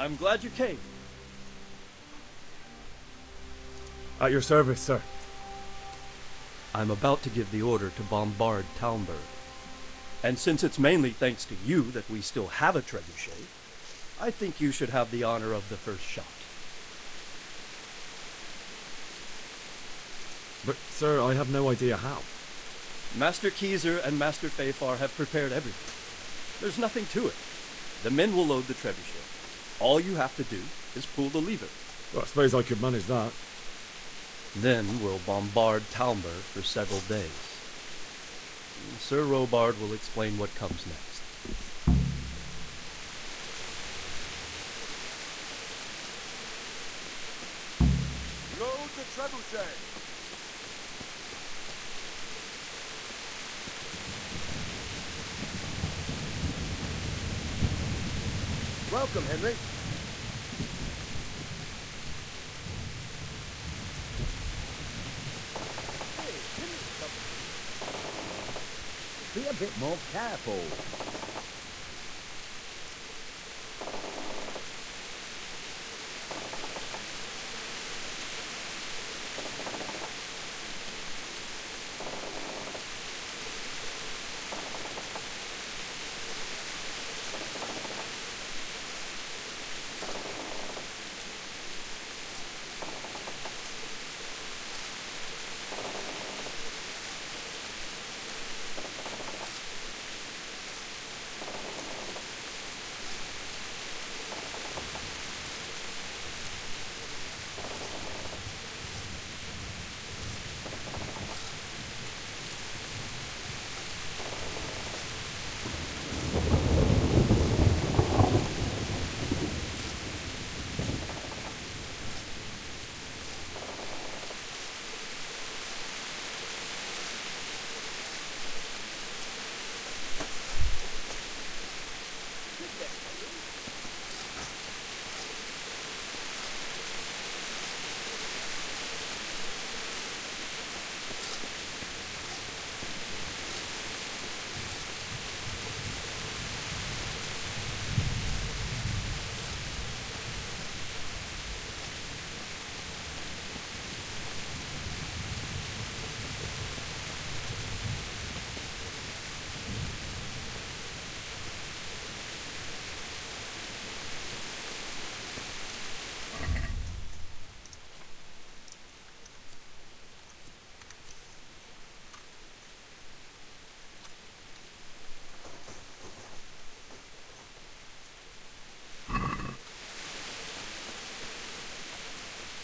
I'm glad you came. At your service, sir. I'm about to give the order to bombard Talmberg. And since it's mainly thanks to you that we still have a trebuchet, I think you should have the honor of the first shot. But, sir, I have no idea how. Master Keyser and Master Fafar have prepared everything. There's nothing to it. The men will load the trebuchet. All you have to do is pull the lever. Well, I suppose I could manage that. Then we'll bombard Talmberg for several days. Sir Robard will explain what comes next. Load the trebuchet! Welcome, Henry. Be a bit more careful.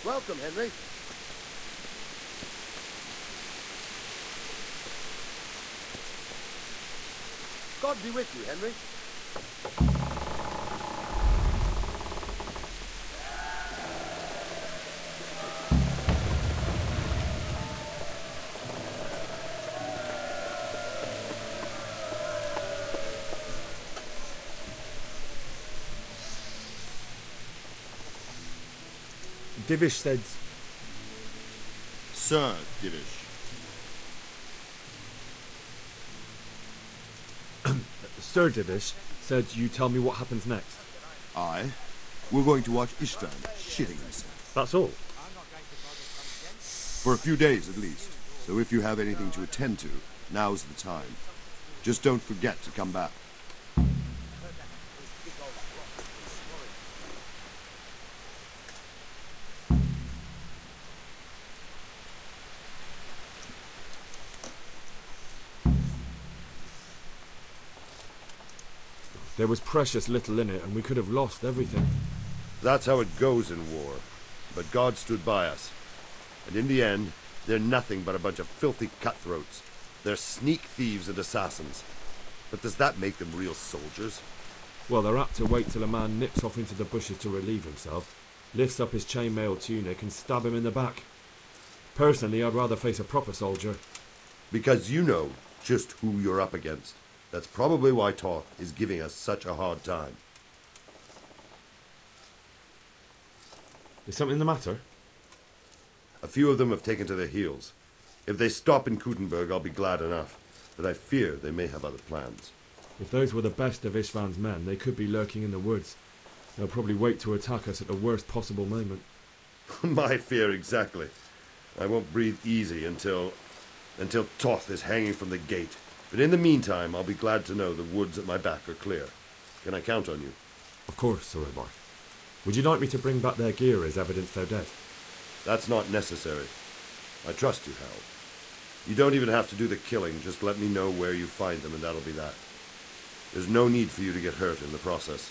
Welcome, Henry. God be with you, Henry. Divish said... Sir Divish. Sir Divish said you tell me what happens next. Aye. We're going to watch Istvan shitting himself. That's all? For a few days at least. So if you have anything to attend to, now's the time. Just don't forget to come back. There was precious little in it, and we could have lost everything. That's how it goes in war. But God stood by us. And in the end, they're nothing but a bunch of filthy cutthroats. They're sneak thieves and assassins. But does that make them real soldiers? Well, they're apt to wait till a man nips off into the bushes to relieve himself, lifts up his chainmail tunic and stab him in the back. Personally, I'd rather face a proper soldier. Because you know just who you're up against. That's probably why Toth is giving us such a hard time. Is something the matter? A few of them have taken to their heels. If they stop in Kutenberg, I'll be glad enough. But I fear they may have other plans. If those were the best of Istvan's men, they could be lurking in the woods. They'll probably wait to attack us at the worst possible moment. My fear exactly. I won't breathe easy until Toth is hanging from the gate. But in the meantime, I'll be glad to know the woods at my back are clear. Can I count on you? Of course, Sir Omar. Would you like me to bring back their gear as evidence they're dead? That's not necessary. I trust you, Hal. You don't even have to do the killing, just let me know where you find them and that'll be that. There's no need for you to get hurt in the process.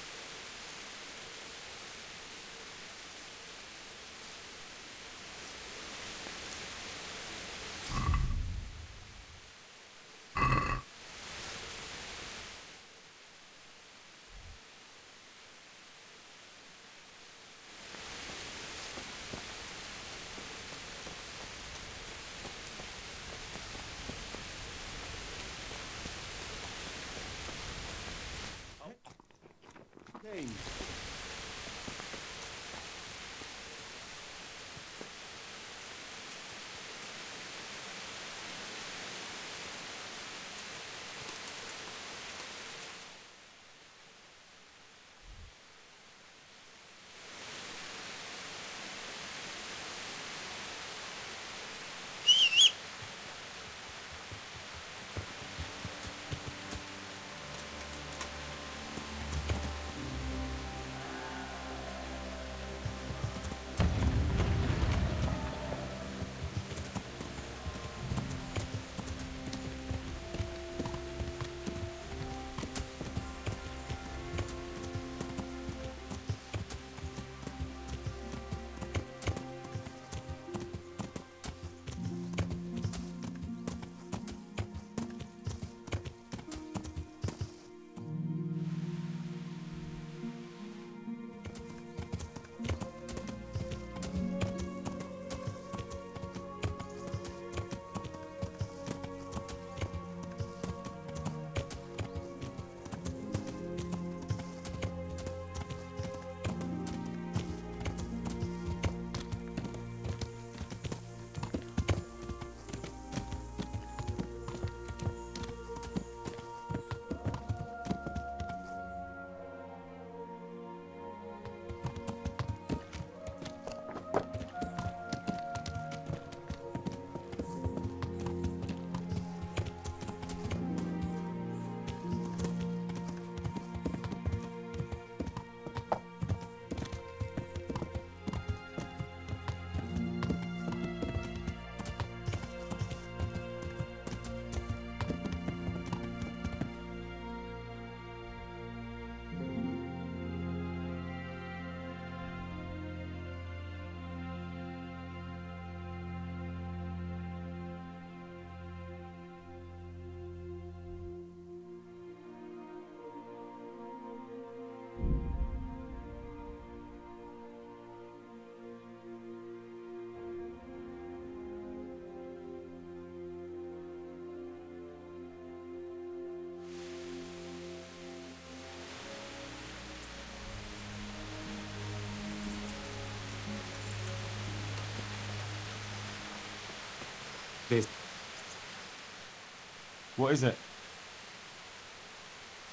What is it?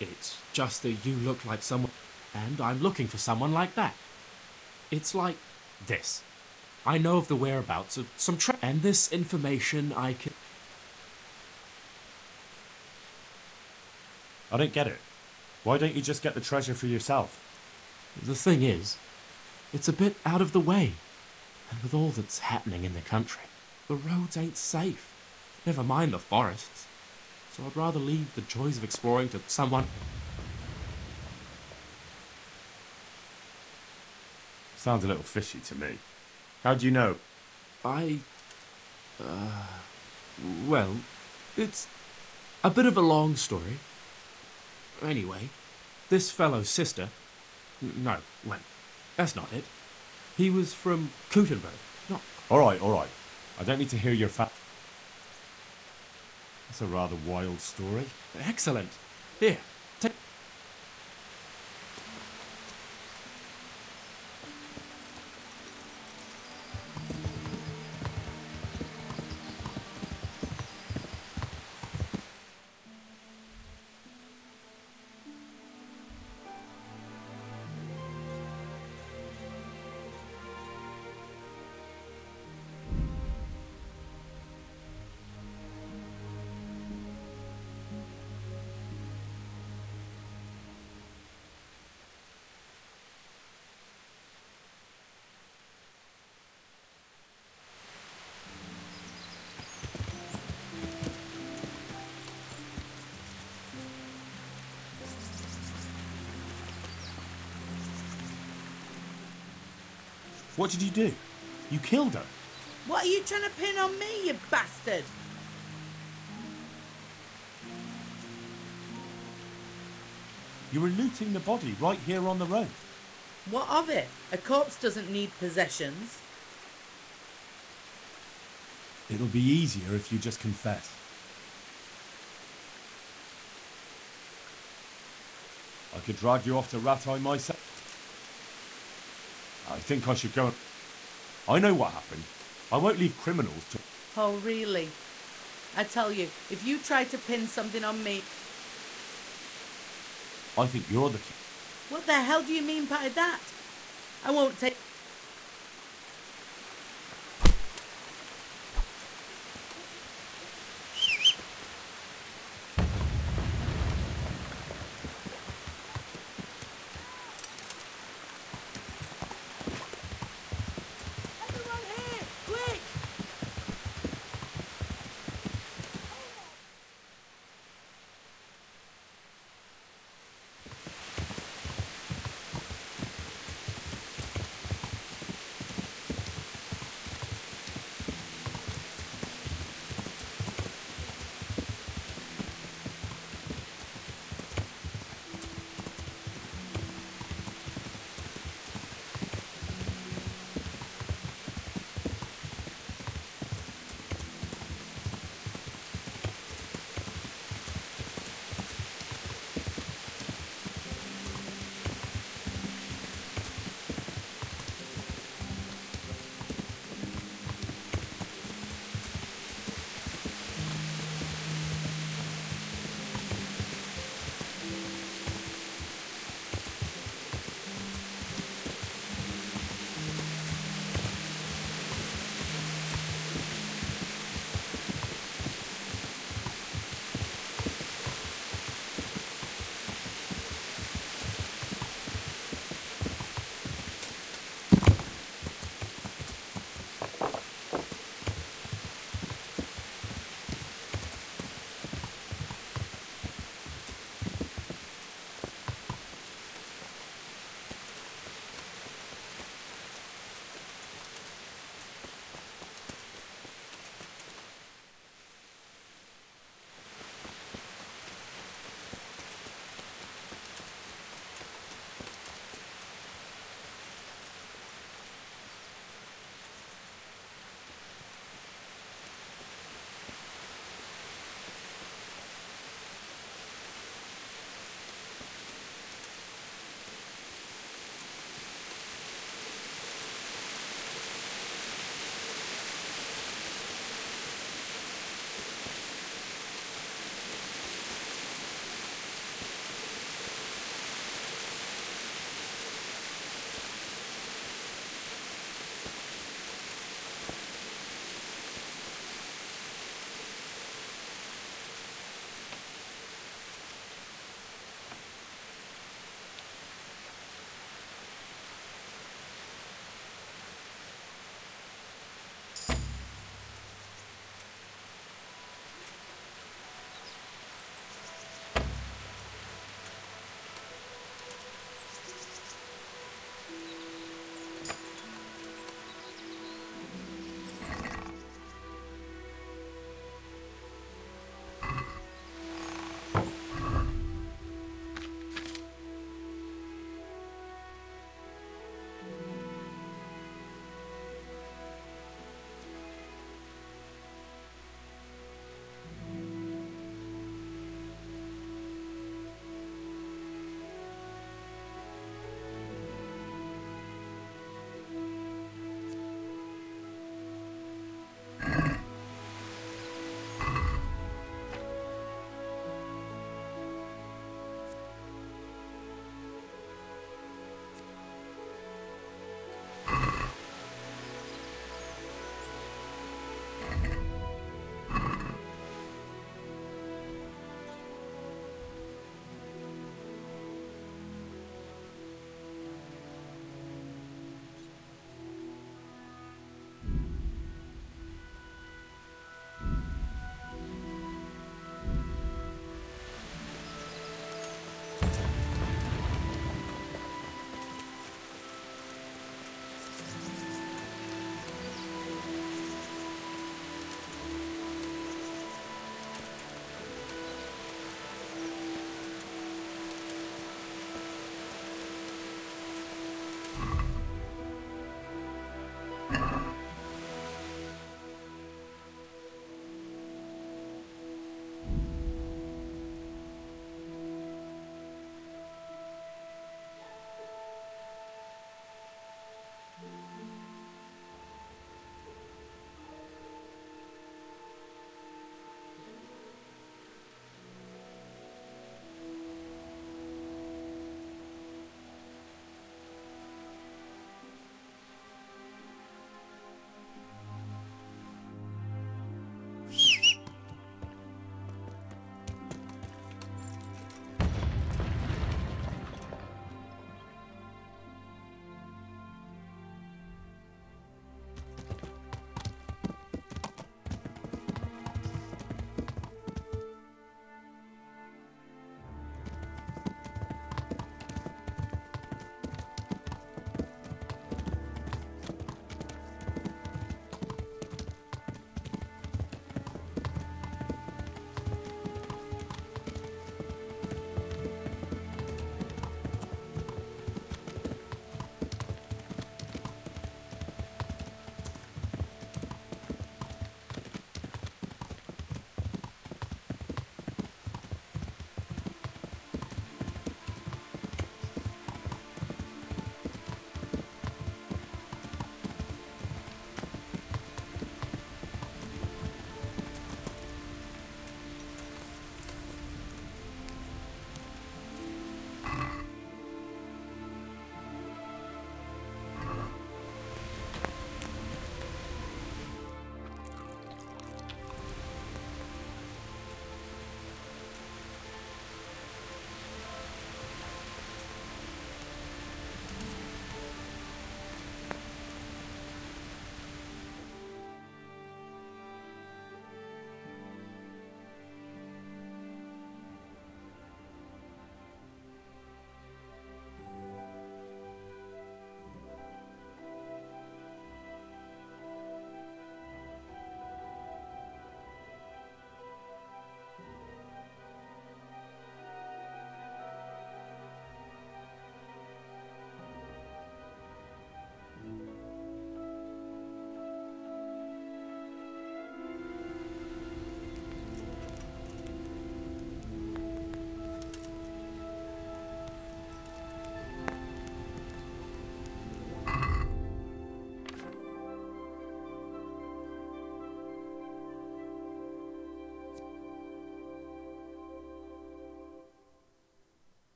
It's just that you look like someone, and I'm looking for someone like that. It's like this. I know of the whereabouts of some and this information I can... I don't get it. Why don't you just get the treasure for yourself? The thing is, it's a bit out of the way. And with all that's happening in the country, the roads ain't safe. Never mind the forests. So I'd rather leave the joys of exploring to someone... Sounds a little fishy to me. How do you know? Well, it's a bit of a long story. Anyway, this fellow's sister... No, wait, that's not it. He was from Kutenberg. No. All right. I don't need to hear your That's a rather wild story. Excellent. Here, take... What did you do? You killed her. What are you trying to pin on me, you bastard? You were looting the body right here on the road. What of it? A corpse doesn't need possessions. It'll be easier if you just confess. I could drag you off to Rattay myself. I think I should go. I know what happened. I won't leave criminals to... Oh, really? I tell you, if you try to pin something on me... I think you're the... What the hell do you mean by that? I won't take... Everyone here! Quick!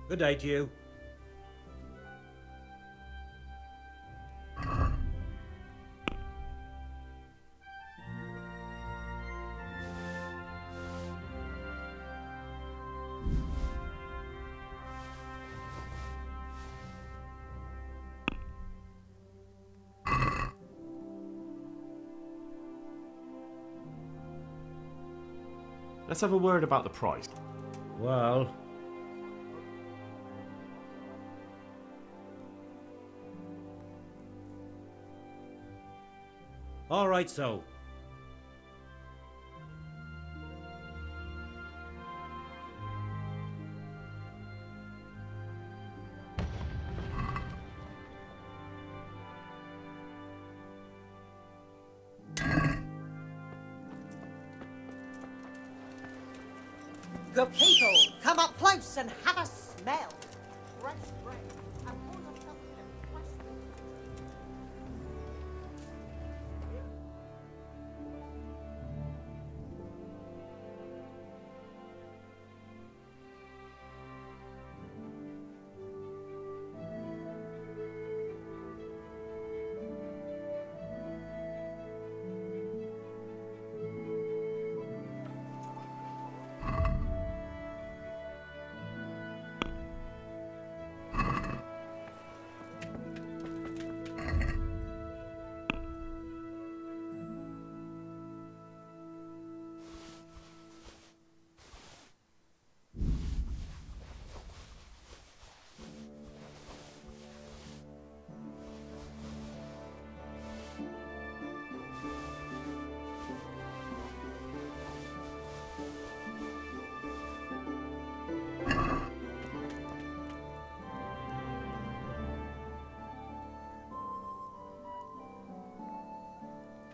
Good day to you. Let's have a word about the price. Well, all right, so. Good people, come up close and have a smell. Fresh bread and pour yourself some fresh.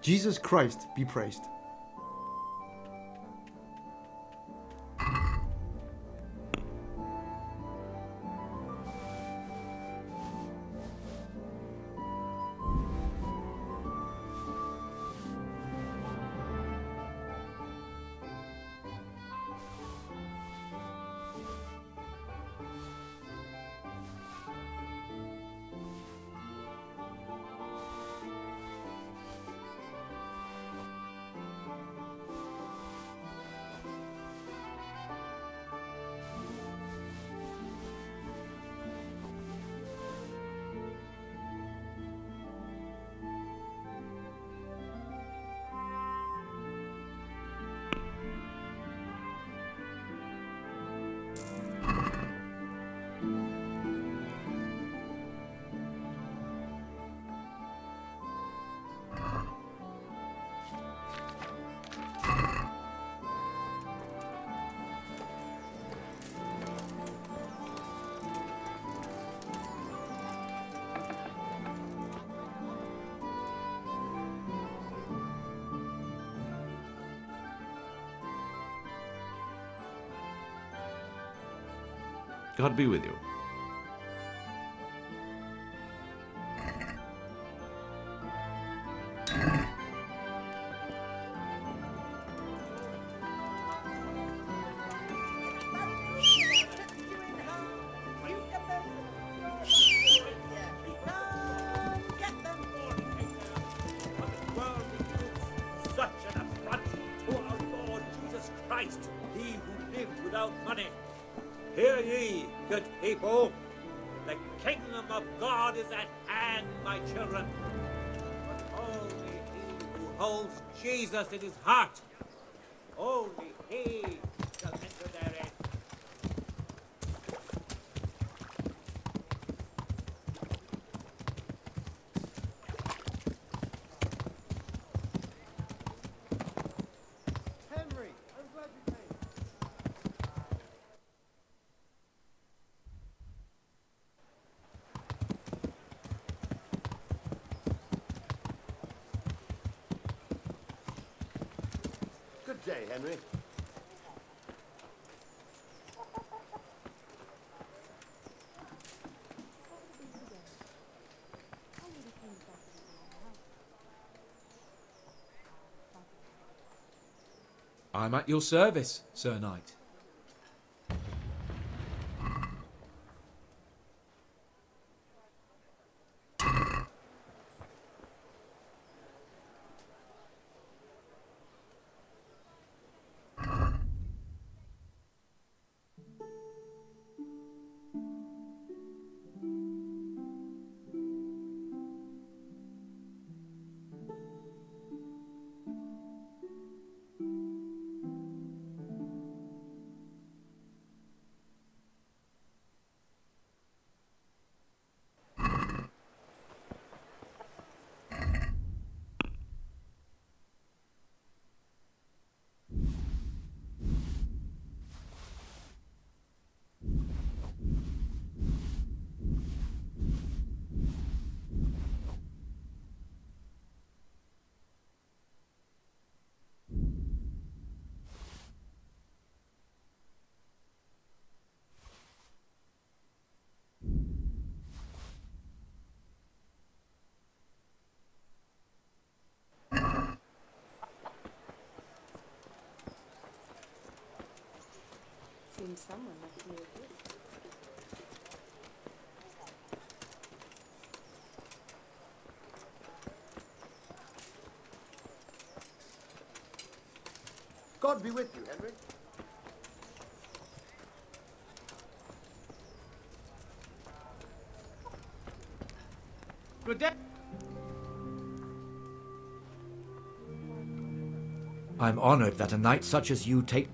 Jesus Christ be praised. God be with you. Such an affront to our Lord Jesus Christ, he who lived without money. Hear ye, good people. The kingdom of God is at hand, my children. But only he who holds Jesus in his heart, only he shall enter therein. Henry, I'm glad you came. Good day, Henry. I'm at your service, Sir Knight. someone left me a gift. God be with you, Henry. Good day. I'm honored that a knight such as you take...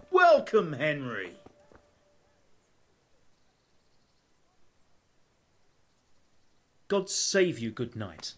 Welcome, Henry. God save you, good knight.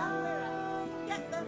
Now we're out. Get them.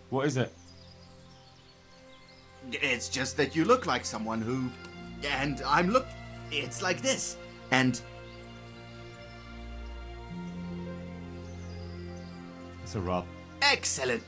What is it? It's just that you look like someone who... And I'm look... It's like this. And... It's a rub. Excellent.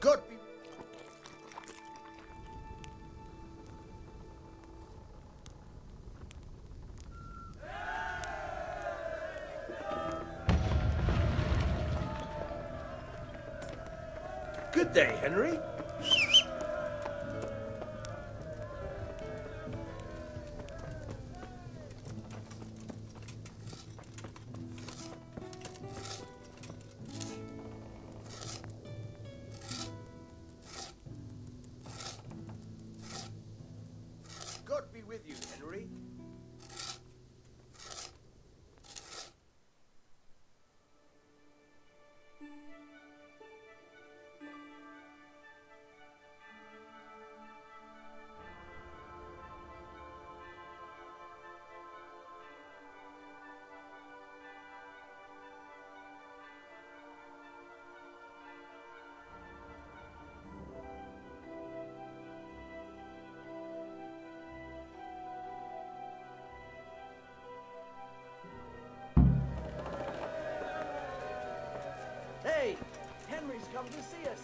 God be... Good day, Henry. God be with you, Henry. Hey, Henry's come to see us.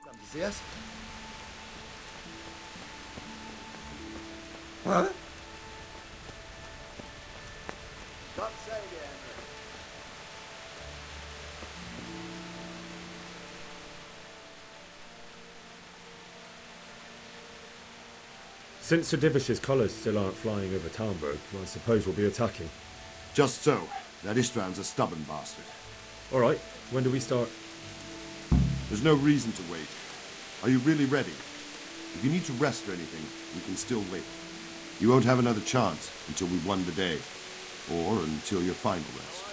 Come to see us? Huh? God save you, Henry. Since Sir Divish's colours still aren't flying over Talmberg, I suppose we'll be attacking. Just so. That Ishtvan's a stubborn bastard. All right, when do we start? There's no reason to wait. Are you really ready? If you need to rest or anything, we can still wait. You won't have another chance until we've won the day. Or until your final rest.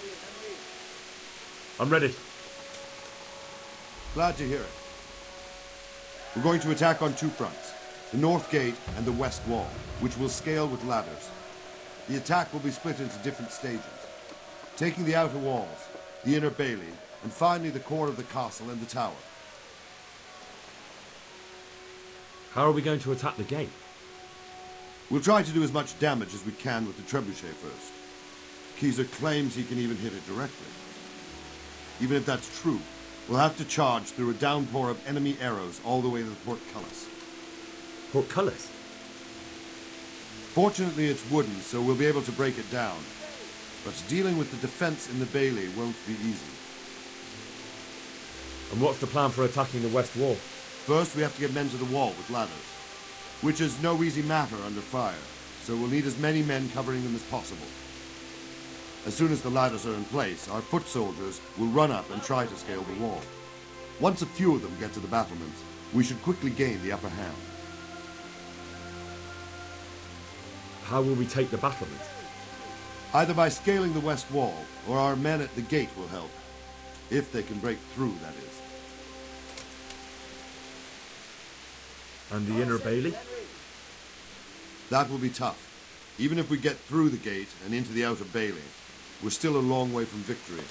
I'm ready. Glad to hear it. We're going to attack on two fronts. The north gate and the west wall, which will scale with ladders. The attack will be split into different stages. Taking the outer walls, the inner bailey, and finally the core of the castle and the tower. How are we going to attack the gate? We'll try to do as much damage as we can with the trebuchet first. Keezer claims he can even hit it directly. Even if that's true, we'll have to charge through a downpour of enemy arrows all the way to the portcullis. Portcullis? Fortunately, it's wooden, so we'll be able to break it down. But dealing with the defense in the bailey won't be easy. And what's the plan for attacking the west wall? First, we have to get men to the wall with ladders, which is no easy matter under fire, so we'll need as many men covering them as possible. As soon as the ladders are in place, our foot soldiers will run up and try to scale the wall. Once a few of them get to the battlements, we should quickly gain the upper hand. How will we take the battlements? Either by scaling the west wall, or our men at the gate will help. If they can break through, that is. And the inner bailey? That will be tough. Even if we get through the gate and into the outer bailey, we're still a long way from victory.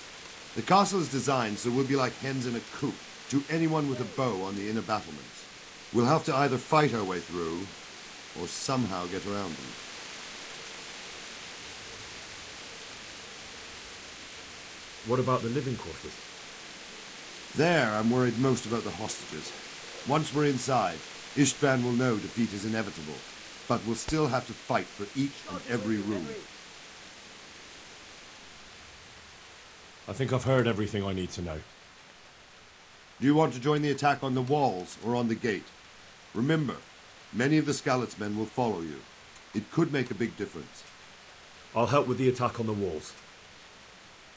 The castle is designed so we'll be like hens in a coop to anyone with a bow on the inner battlements. We'll have to either fight our way through, or somehow get around them. What about the living quarters? There, I'm worried most about the hostages. Once we're inside, Ishtvan will know defeat is inevitable, but we'll still have to fight for each and every room. I think I've heard everything I need to know. Do you want to join the attack on the walls or on the gate? Remember, many of the Skalitz men will follow you. It could make a big difference. I'll help with the attack on the walls.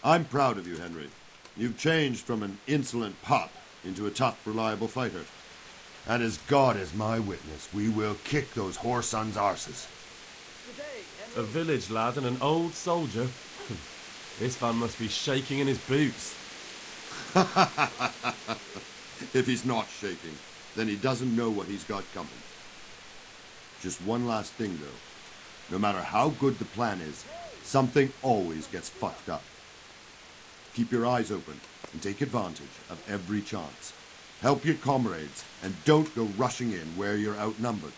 I'm proud of you, Henry. You've changed from an insolent pup into a tough, reliable fighter. And as God is my witness, we will kick those whore sons' arses. A village lad and an old soldier. This man must be shaking in his boots. If he's not shaking, then he doesn't know what he's got coming. Just one last thing, though. No matter how good the plan is, something always gets fucked up. Keep your eyes open and take advantage of every chance. Help your comrades and don't go rushing in where you're outnumbered.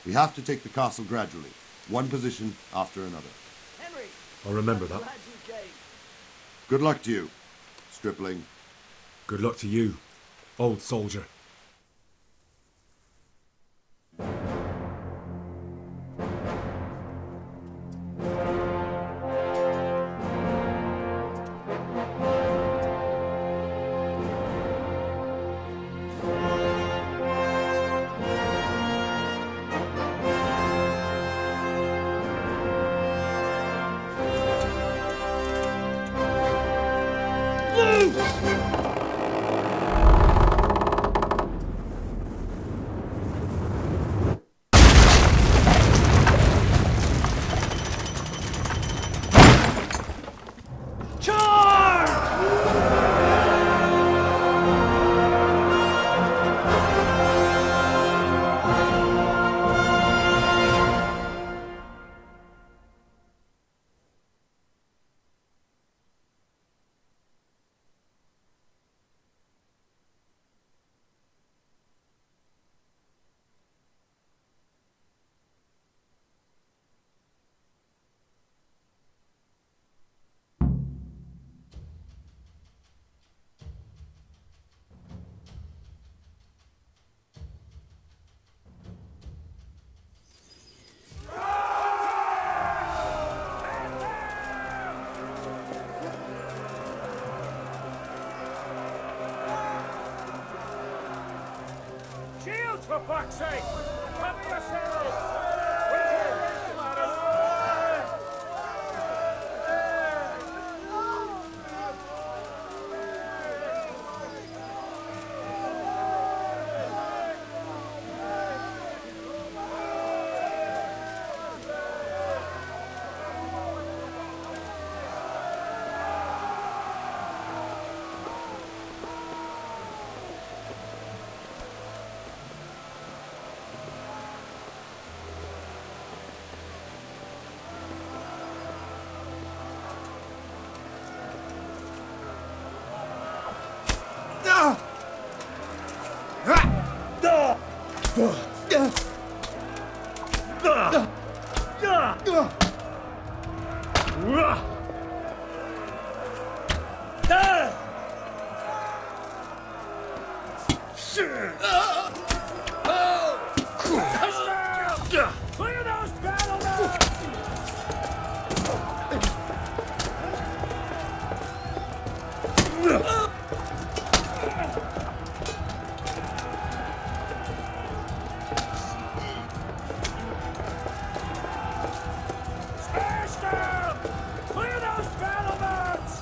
We have to take the castle gradually, one position after another. Henry, I'll remember that. glad you came. Good luck to you, stripling. Good luck to you, old soldier. Shields, for fuck's sake! Cover yourselves! Clear those battlements! Smash them! Clear those battlements!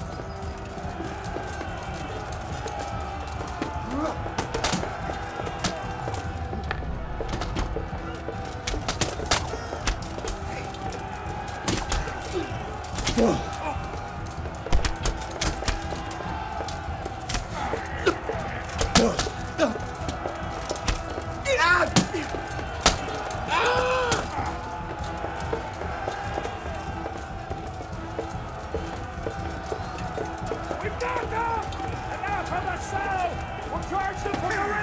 We've got them! And now from the south! We'll charge them from the rear!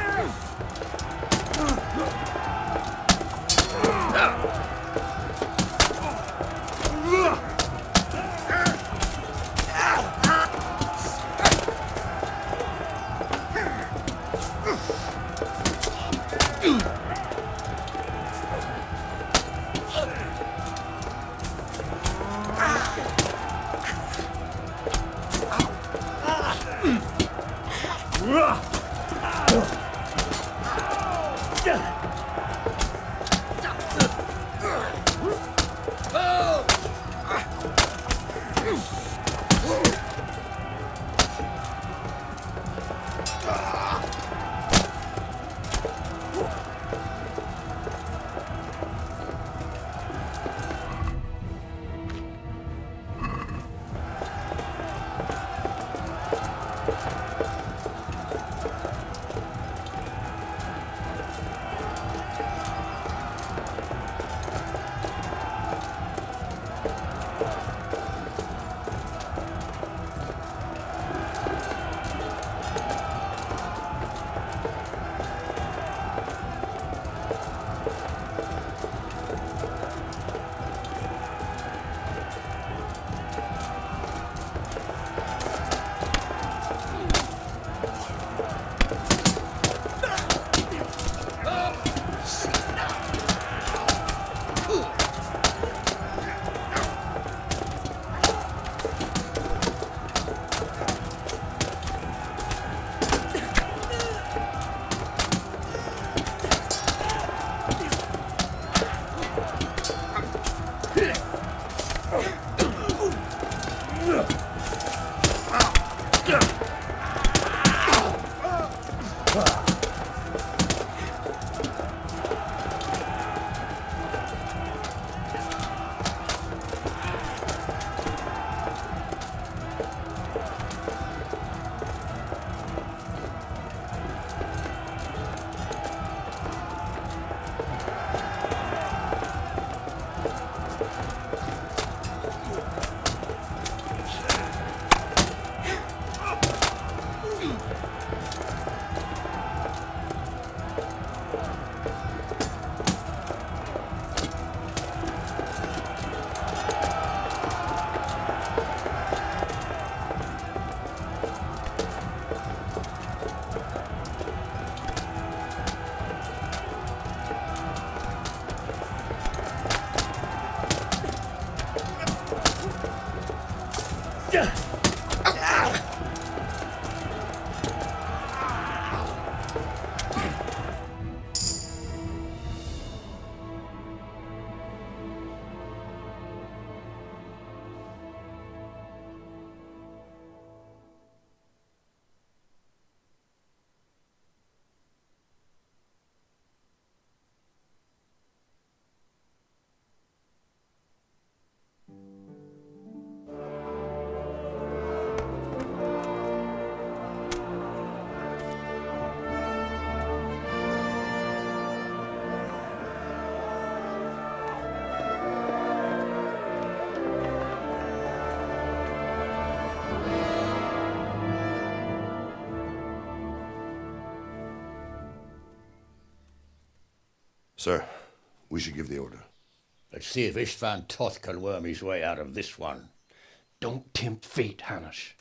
Sir, we should give the order. Let's see if Istvan Toth can worm his way out of this one. Don't tempt fate, Hanush.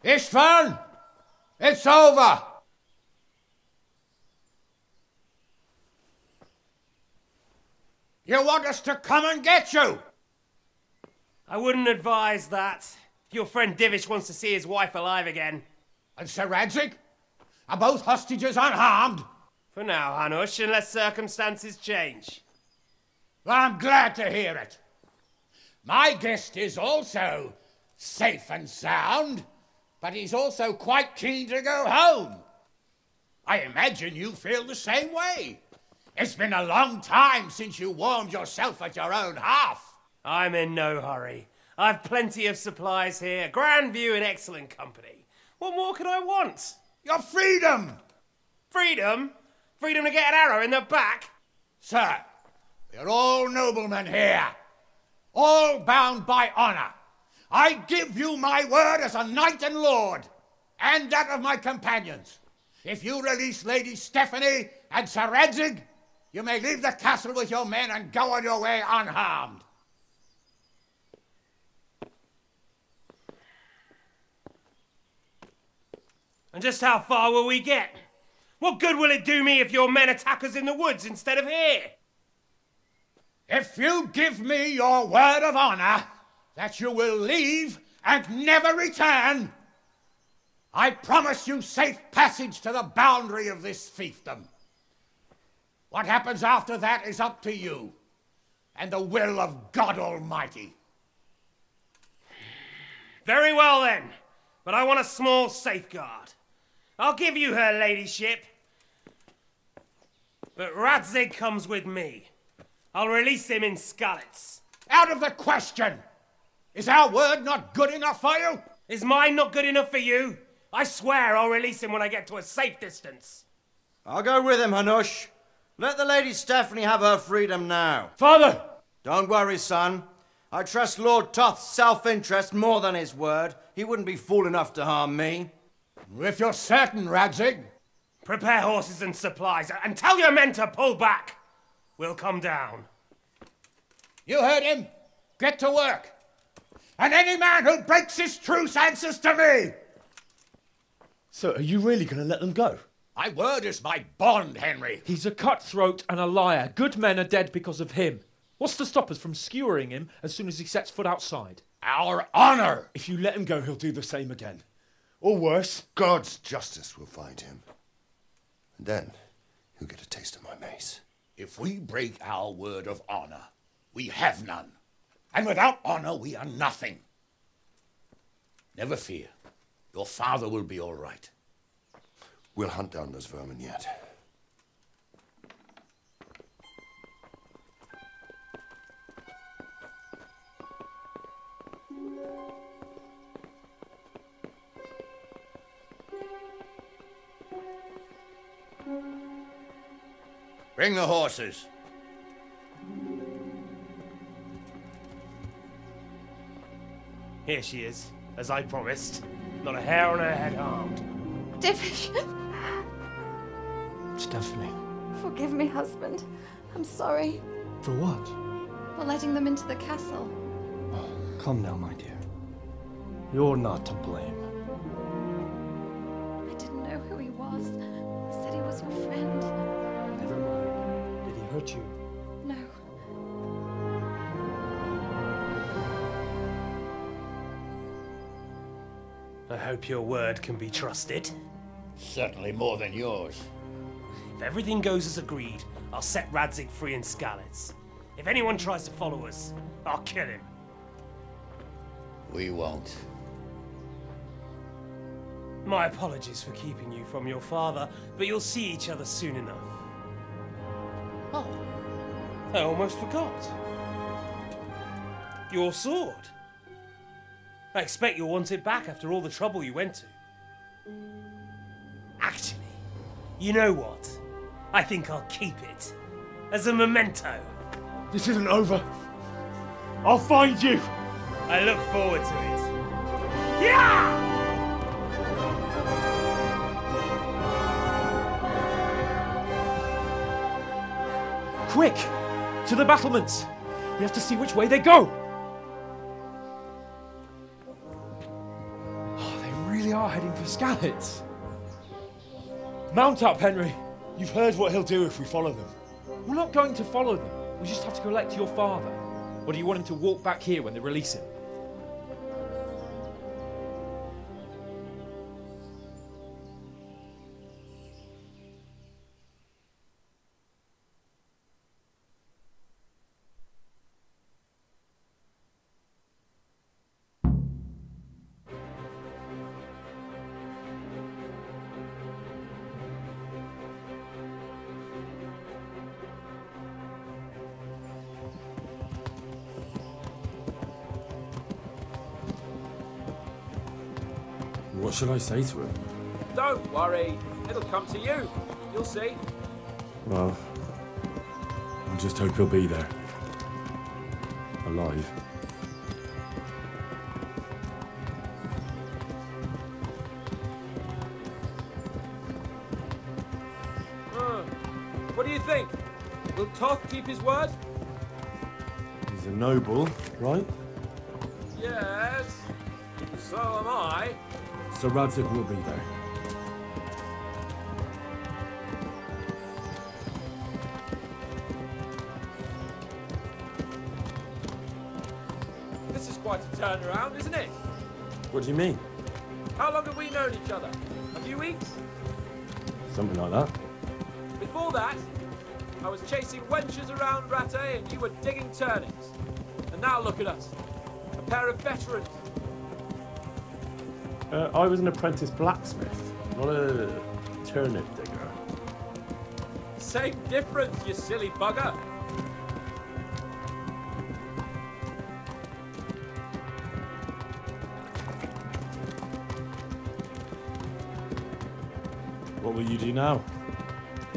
Istvan! It's over! You want us to come and get you? I wouldn't advise that. If your friend Divish wants to see his wife alive again. And Sir Radzig? Are both hostages unharmed? For now, Hanush, unless circumstances change. Well, I'm glad to hear it. My guest is also safe and sound, but he's also quite keen to go home. I imagine you feel the same way. It's been a long time since you warmed yourself at your own hearth. I'm in no hurry. I've plenty of supplies here, grand view and excellent company. What more could I want? Your freedom! Freedom? Freedom to get an arrow in the back? Sir, we're all noblemen here, all bound by honor. I give you my word as a knight and lord, and that of my companions. If you release Lady Stephanie and Sir Radzig, you may leave the castle with your men and go on your way unharmed. And just how far will we get? What good will it do me if your men attack us in the woods instead of here? If you give me your word of honor that you will leave and never return, I promise you safe passage to the boundary of this fiefdom. What happens after that is up to you and the will of God Almighty. Very well then, but I want a small safeguard. I'll give you her ladyship, but Radzig comes with me. I'll release him in Skalitz. Out of the question! Is our word not good enough for you? Is mine not good enough for you? I swear I'll release him when I get to a safe distance. I'll go with him, Hanush. Let the Lady Stephanie have her freedom now. Father! Don't worry, son. I trust Lord Toth's self-interest more than his word. He wouldn't be fool enough to harm me. If you're certain, Radzig. Prepare horses and supplies, and tell your men to pull back. We'll come down. You heard him. Get to work. And any man who breaks this truce answers to me. So, are you really going to let them go? My word is my bond, Henry. He's a cutthroat and a liar. Good men are dead because of him. What's to stop us from skewering him as soon as he sets foot outside? Our honor! If you let him go, he'll do the same again. Or worse. God's justice will find him. And then he'll get a taste of my mace. If we break our word of honor, we have none. And without honor, we are nothing. Never fear. Your father will be all right. We'll hunt down those vermin yet. Bring the horses. Here she is, as I promised. Not a hair on her head harmed. Stephanie. Forgive me, husband. I'm sorry For what? for letting them into the castle. Come now, my dear. You're not to blame. I didn't know who he was. He said he was your friend. Never mind. Did he hurt you? No. I hope your word can be trusted. Certainly more than yours. If everything goes as agreed, I'll set Radzig free in Skalitz. If anyone tries to follow us, I'll kill him. We won't. My apologies for keeping you from your father, but you'll see each other soon enough. Oh, I almost forgot. Your sword. I expect you'll want it back after all the trouble you went to. Actually, you know what? I think I'll keep it. As a memento. This isn't over. I'll find you. I look forward to it. Yeah! Quick! To the battlements! We have to see which way they go! Oh, they really are heading for Skalitz. Mount up, Henry! You've heard what he'll do if we follow them. We're not going to follow them. We just have to collect your father. Or do you want him to walk back here when they release him? What should I say to him? Don't worry. It'll come to you. You'll see. Well, I just hope he'll be there. Alive. What do you think? Will Toth keep his word? He's a noble, right? Yes. So am I. So Radzig will be there. This is quite a turnaround, isn't it? What do you mean? How long have we known each other? A few weeks? Something like that. Before that, I was chasing wenches around Rattay and you were digging turnips. And now look at us. A pair of veterans. I was an apprentice blacksmith, not a turnip digger. Same difference, you silly bugger. What will you do now?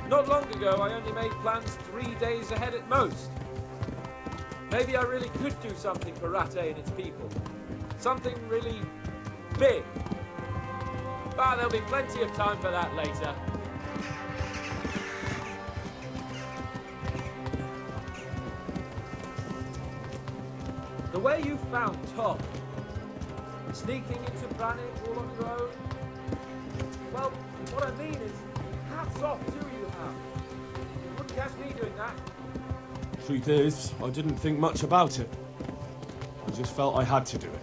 Not long ago, I only made plans 3 days ahead at most. Maybe I really could do something for Rattay and its people. Something really big. But there'll be plenty of time for that later. The way you found Tom, sneaking into Brannick all on your own, well, what I mean is, hats off to you, Hal. You wouldn't catch me doing that. Truth is, I didn't think much about it. I just felt I had to do it.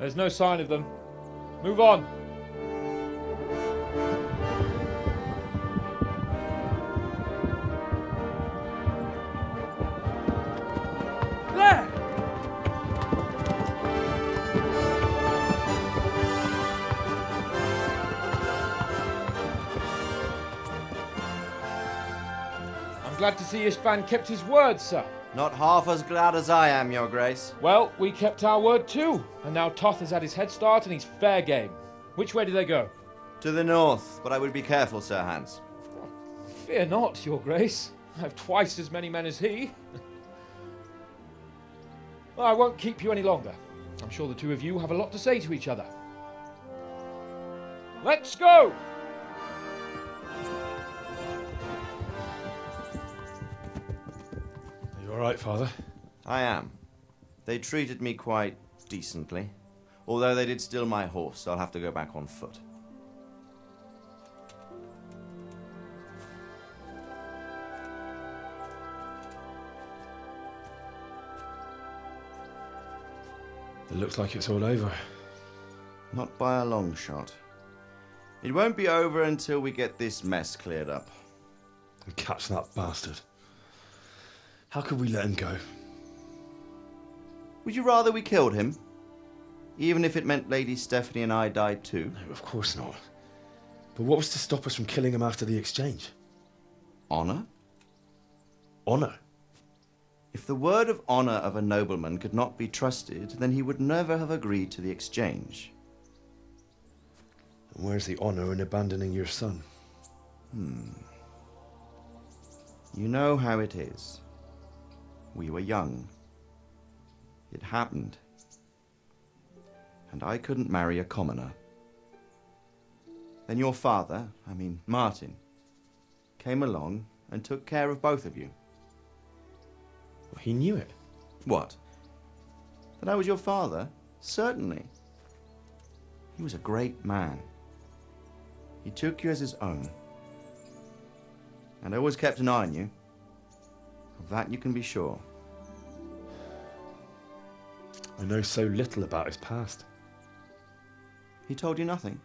There's no sign of them. Move on. There! I'm glad to see Istvan kept his word, sir. Not half as glad as I am, Your Grace. Well, we kept our word too, and now Toth has had his head start and he's fair game. Which way do they go? To the north, but I would be careful, Sir Hans. Fear not, Your Grace. I have twice as many men as he. Well, I won't keep you any longer. I'm sure the two of you have a lot to say to each other. Let's go! Are you all right, Father? I am. They treated me quite decently. Although they did steal my horse, so I'll have to go back on foot. It looks like it's all over. Not by a long shot. It won't be over until we get this mess cleared up. And catch that bastard. How could we let him go? Would you rather we killed him? Even if it meant Lady Stephanie and I died too? No, of course not. But what was to stop us from killing him after the exchange? Honour? Honour? If the word of honour of a nobleman could not be trusted, then he would never have agreed to the exchange. And where's the honour in abandoning your son? You know how it is. We were young. It happened. And I couldn't marry a commoner. Then your father, Martin, came along and took care of both of you. Well, he knew it. What? That I was your father? Certainly. He was a great man. He took you as his own. And always kept an eye on you. Of that you can be sure. I know so little about his past. He told you nothing?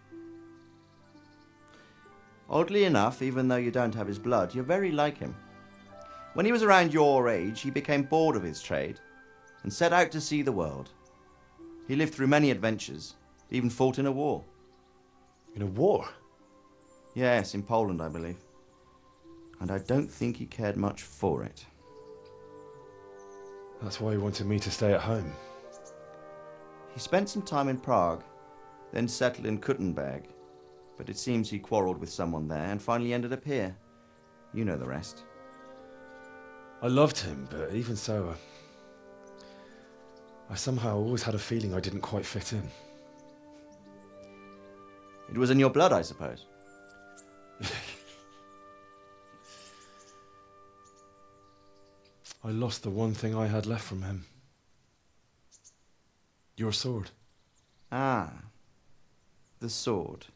Oddly enough, even though you don't have his blood, you're very like him. When he was around your age, he became bored of his trade and set out to see the world. He lived through many adventures, even fought in a war. In a war? Yes, in Poland, I believe. And I don't think he cared much for it. That's why he wanted me to stay at home. He spent some time in Prague, then settled in Kuttenberg. But it seems he quarrelled with someone there and finally ended up here. You know the rest. I loved him, but even so, I somehow always had a feeling I didn't quite fit in. It was in your blood, I suppose. I lost the one thing I had left from him. Your sword. Ah, the sword.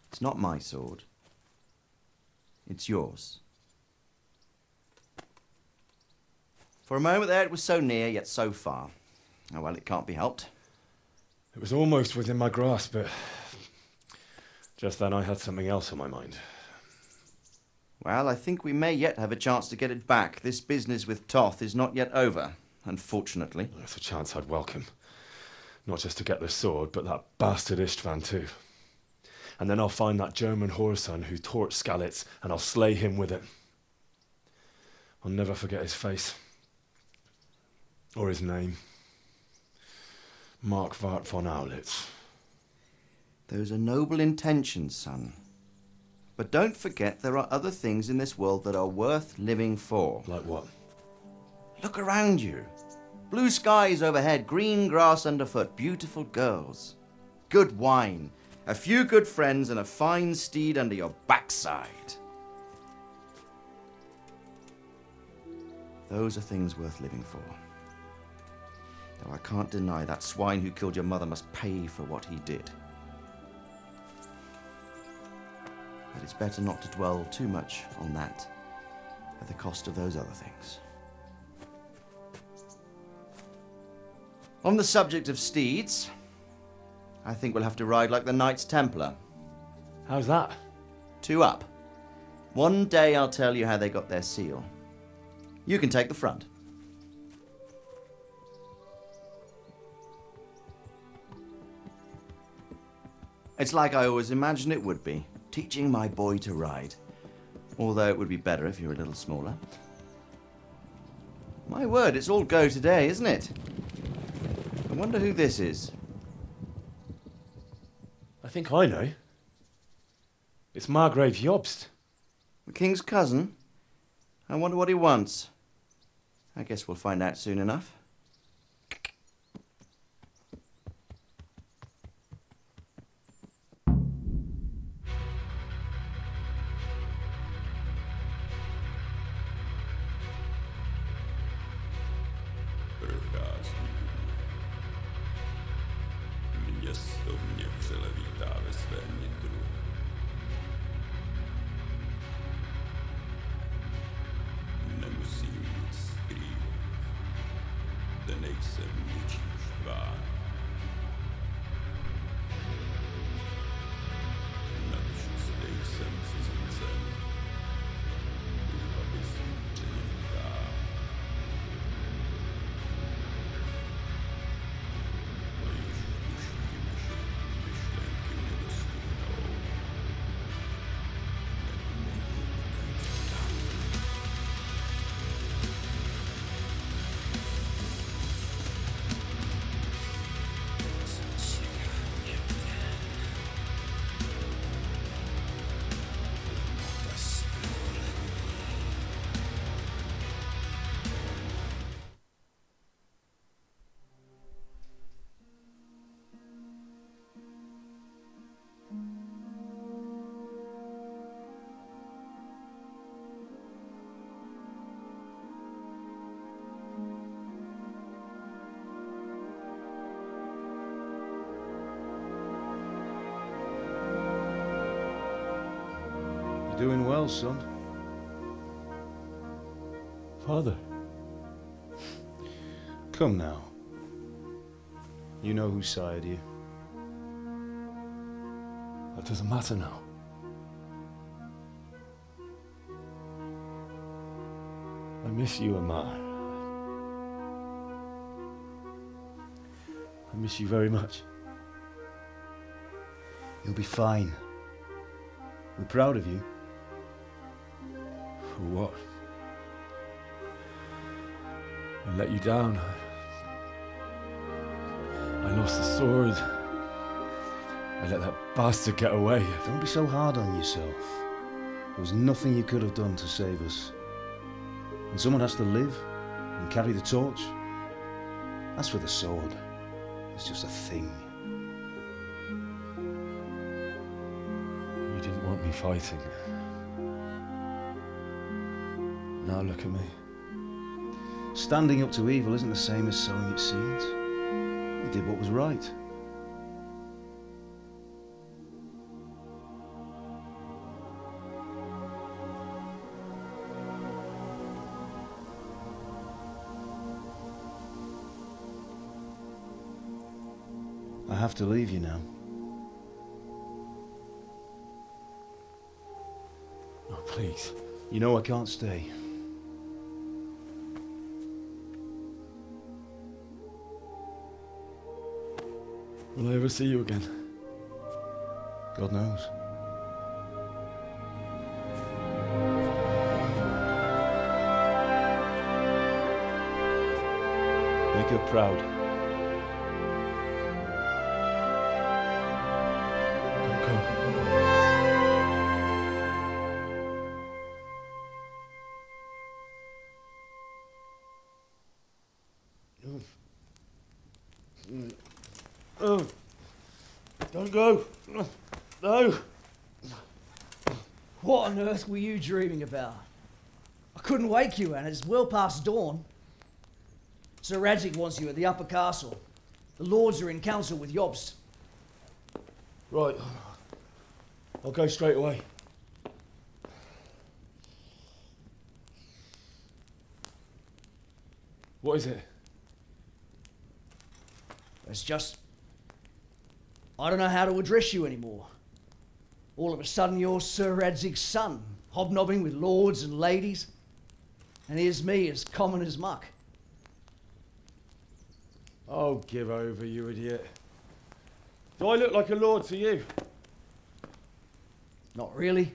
It's not my sword. It's yours. For a moment there it was so near, yet so far. Oh well, it can't be helped. It was almost within my grasp, but just then I had something else on my mind. Well, I think we may yet have a chance to get it back. This business with Toth is not yet over, unfortunately. That's a chance I'd welcome. Not just to get the sword, but that bastard Istvan too. And then I'll find that German whoreson who torched Skalitz, and I'll slay him with it. I'll never forget his face. Or his name. Markwart von Aulitz. Those are noble intentions, son. But don't forget there are other things in this world that are worth living for. Like what? Look around you. Blue skies overhead, green grass underfoot, beautiful girls. Good wine, a few good friends, and a fine steed under your backside. Those are things worth living for. Though I can't deny that swine who killed your mother must pay for what he did. But it's better not to dwell too much on that at the cost of those other things. On the subject of steeds, I think we'll have to ride like the Knights Templar. How's that? 2 up. One day I'll tell you how they got their seal. You can take the front. It's like I always imagined it would be, teaching my boy to ride. Although it would be better if you were a little smaller. My word, it's all go today, isn't it? I wonder who this is. I think I know. It's Margrave Jobst. The king's cousin? I wonder what he wants. I guess we'll find out soon enough. Město mě vřele vítá ve svém nitru. Nemusím nic skrývat, zde nejsem ničím štván. Napříč zde jsem cizincem, aby si mě dál. You're doing well, son. Father. Come now. You know who sired you. That doesn't matter now. I miss you, Amar. I miss you very much. You'll be fine. We're proud of you. For what? I let you down. I lost the sword. I let that bastard get away. Don't be so hard on yourself. There was nothing you could have done to save us. And someone has to live and carry the torch. As for the sword, it's just a thing. You didn't want me fighting. Now look at me. Standing up to evil isn't the same as sowing its seeds. You did what was right. I have to leave you now. Oh, please. You know I can't stay. Will I ever see you again? God knows. Make her proud. Don't go. Oh, don't go. No. What on earth were you dreaming about? I couldn't wake you, and it's well past dawn. Sir Radzig wants you at the upper castle. The lords are in council with Jobst. Right. I'll go straight away. What is it? It's just... I don't know how to address you anymore. All of a sudden you're Sir Radzig's son, hobnobbing with lords and ladies. And here's me, as common as muck. Oh, give over, you idiot. Do I look like a lord to you? Not really.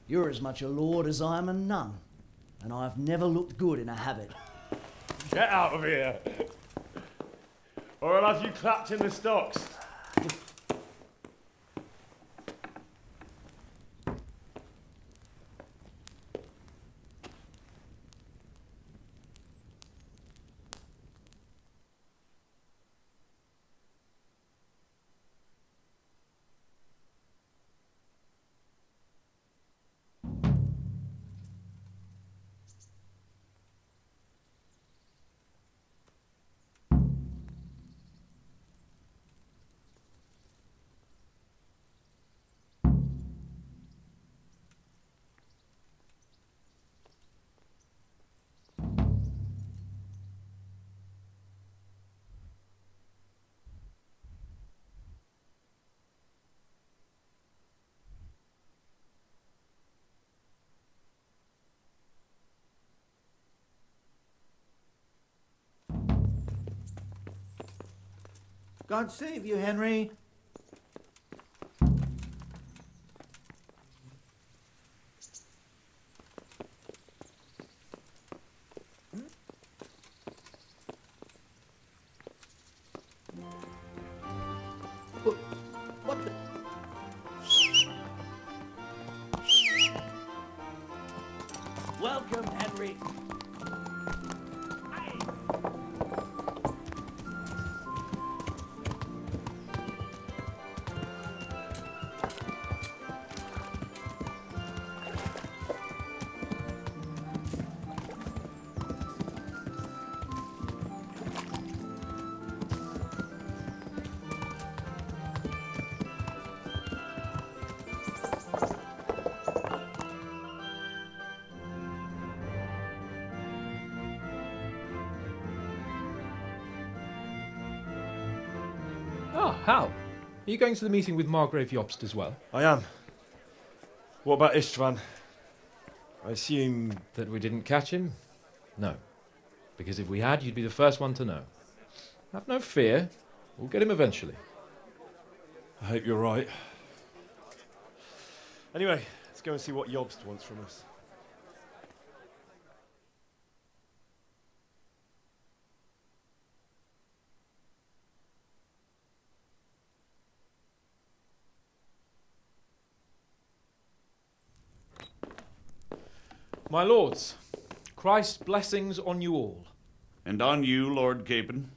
You're as much a lord as I am a nun. And I've never looked good in a habit. Get out of here! Or I'll have you clapped in the stocks. God save you, Henry. What the... Welcome, Henry. Ah, Hal. Are you going to the meeting with Margrave Jobst as well? I am. What about Istvan? I assume... That we didn't catch him? No. Because if we had, you'd be the first one to know. Have no fear. We'll get him eventually. I hope you're right. Anyway, let's go and see what Jobst wants from us. My lords, Christ's blessings on you all. And on you, Lord Capon.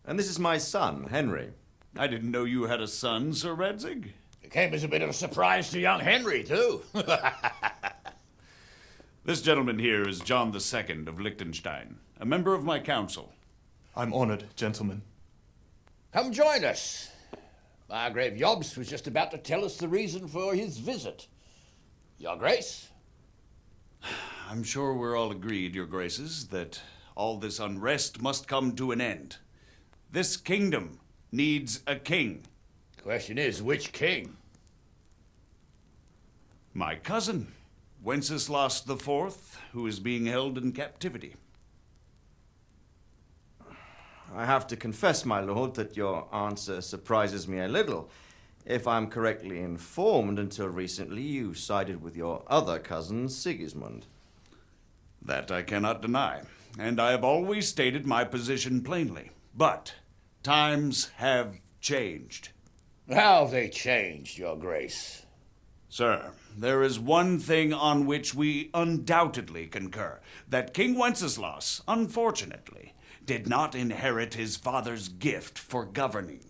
And this is my son, Henry. I didn't know you had a son, Sir Radzig. It came as a bit of a surprise to young Henry, too. This gentleman here is John II of Liechtenstein, a member of my council. I'm honored, gentlemen. Come join us. Margrave Jobst was just about to tell us the reason for his visit. Your Grace? I'm sure we're all agreed, Your Graces, that all this unrest must come to an end. This kingdom needs a king. The question is, which king? My cousin, Wenceslas IV, who is being held in captivity. I have to confess, my lord, that your answer surprises me a little. If I'm correctly informed, until recently you sided with your other cousin, Sigismund. That I cannot deny, and I have always stated my position plainly. But times have changed. How have they changed, Your Grace? Sir, there is one thing on which we undoubtedly concur, that King Wenceslas, unfortunately, did not inherit his father's gift for governing.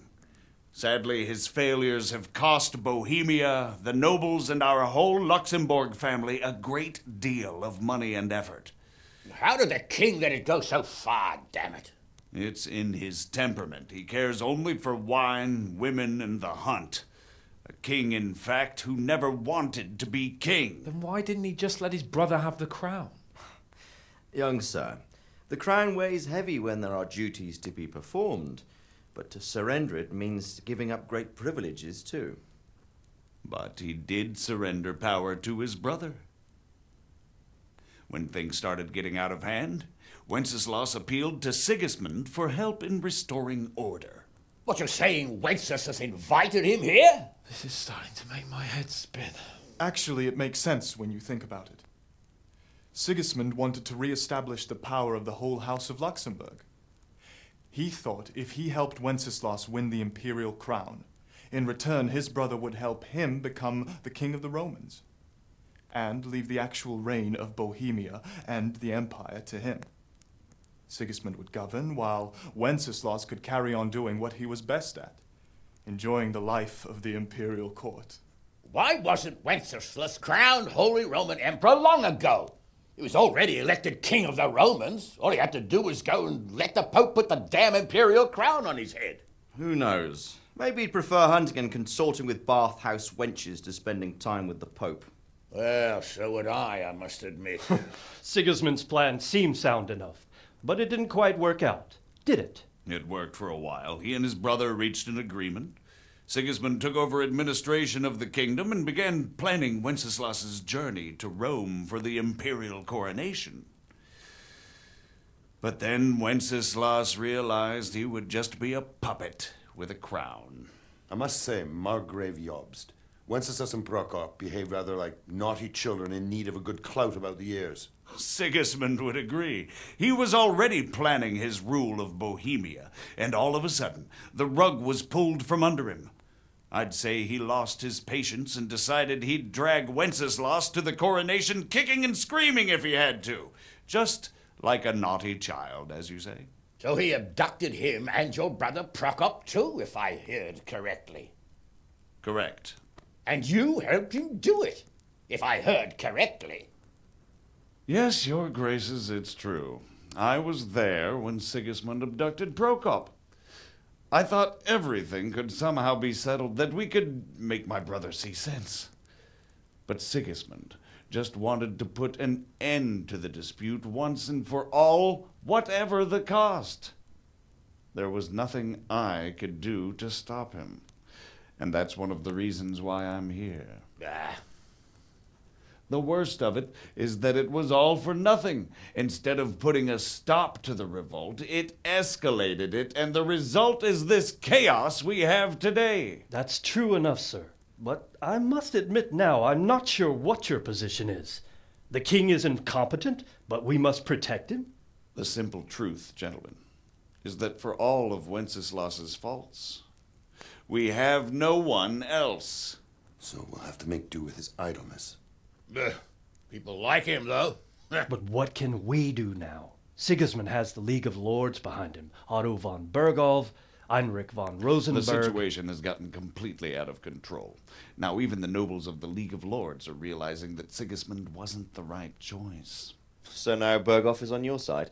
Sadly, his failures have cost Bohemia, the nobles, and our whole Luxembourg family a great deal of money and effort. How did the king let it go so far, damn it? It's in his temperament. He cares only for wine, women, and the hunt. A king, in fact, who never wanted to be king. Then why didn't he just let his brother have the crown? Young sir, The crown weighs heavy when there are duties to be performed, but to surrender it means giving up great privileges too. But he did surrender power to his brother. When things started getting out of hand, Wenceslas appealed to Sigismund for help in restoring order. What, you're saying Wenceslas invited him here? This is starting to make my head spin. Actually, it makes sense when you think about it. Sigismund wanted to re-establish the power of the whole House of Luxembourg. He thought if he helped Wenceslas win the imperial crown, in return his brother would help him become the king of the Romans, and leave the actual reign of Bohemia and the empire to him. Sigismund would govern, while Wenceslas could carry on doing what he was best at, enjoying the life of the imperial court. Why wasn't Wenceslas crowned Holy Roman Emperor long ago? He was already elected King of the Romans. All he had to do was go and let the Pope put the damn imperial crown on his head. Who knows? Maybe he'd prefer hunting and consorting with bathhouse wenches to spending time with the Pope. Well, so would I must admit. Sigismund's plan seemed sound enough, but it didn't quite work out, did it? It worked for a while. He and his brother reached an agreement. Sigismund took over administration of the kingdom and began planning Wenceslas's journey to Rome for the imperial coronation. But then Wenceslas realized he would just be a puppet with a crown. I must say, Margrave Jobst, Wenceslas and Prokop behave rather like naughty children in need of a good clout about the ears. Sigismund would agree. He was already planning his rule of Bohemia, and all of a sudden, the rug was pulled from under him. I'd say he lost his patience and decided he'd drag Wenceslas to the coronation kicking and screaming if he had to. Just like a naughty child, as you say. So he abducted him and your brother Prokop too, if I heard correctly. Correct. And you helped him do it, if I heard correctly. Yes, your graces, it's true. I was there when Sigismund abducted Prokop. I thought everything could somehow be settled, that we could make my brother see sense. But Sigismund just wanted to put an end to the dispute once and for all, whatever the cost. There was nothing I could do to stop him. And that's one of the reasons why I'm here. The worst of it is that it was all for nothing. Instead of putting a stop to the revolt, it escalated it, and the result is this chaos we have today. That's true enough, sir. But I must admit now, I'm not sure what your position is. The king is incompetent, but we must protect him? The simple truth, gentlemen, is that for all of Wenceslas's faults, we have no one else. So we'll have to make do with his idleness. People like him, though. But what can we do now? Sigismund has the League of Lords behind him. Otto von Bergholf, Heinrich von Rosenberg. The situation has gotten completely out of control. Now even the nobles of the League of Lords are realizing that Sigismund wasn't the right choice. So now Bergholf is on your side.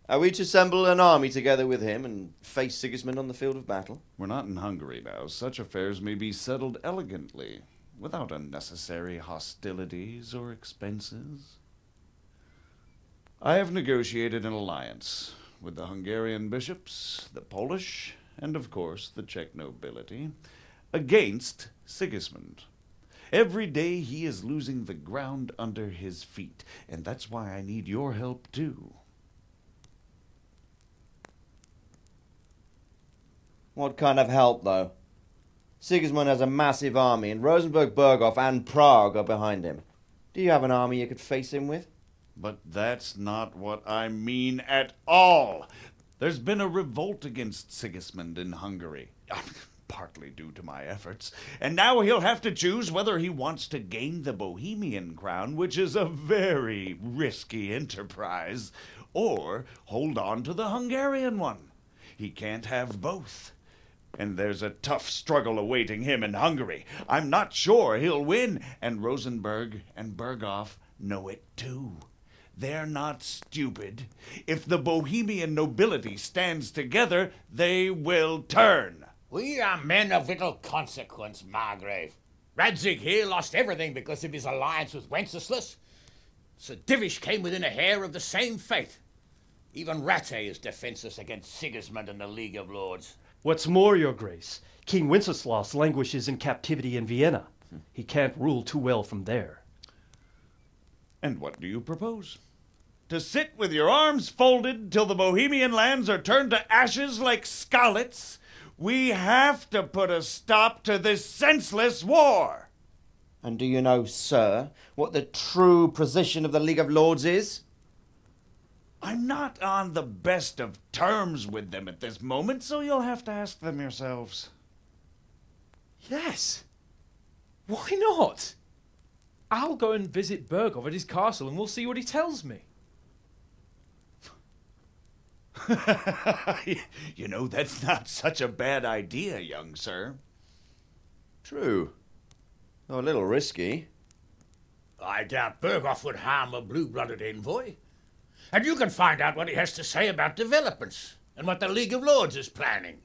Are we to assemble an army together with him and face Sigismund on the field of battle? We're not in Hungary now. Such affairs may be settled elegantly, without unnecessary hostilities or expenses. I have negotiated an alliance with the Hungarian bishops, the Polish, and of course the Czech nobility, against Sigismund. Every day he is losing the ground under his feet, and that's why I need your help too. What kind of help, though? Sigismund has a massive army, and Rosenberg, Berghof, and Prague are behind him. Do you have an army you could face him with? But that's not what I mean at all. There's been a revolt against Sigismund in Hungary, partly due to my efforts, and now he'll have to choose whether he wants to gain the Bohemian crown, which is a very risky enterprise, or hold on to the Hungarian one. He can't have both. And there's a tough struggle awaiting him in Hungary. I'm not sure he'll win, and Rosenberg and Berghof know it too. They're not stupid. If the Bohemian nobility stands together, they will turn. We are men of little consequence, Margrave. Radzig here lost everything because of his alliance with Wenceslas. Sir Divish came within a hair of the same fate. Even Rattay is defenceless against Sigismund and the League of Lords. What's more, Your Grace, King Wenceslaus languishes in captivity in Vienna. He can't rule too well from there. And what do you propose? To sit with your arms folded till the Bohemian lands are turned to ashes like Skalitz? We have to put a stop to this senseless war! And do you know, sir, what the true position of the League of Lords is? I'm not on the best of terms with them at this moment, so you'll have to ask them yourselves. Yes. Why not? I'll go and visit Bergov at his castle and we'll see what he tells me. You know, that's not such a bad idea, young sir. True. Though a little risky. I doubt Bergov would harm a blue-blooded envoy. And you can find out what he has to say about developments and what the League of Lords is planning.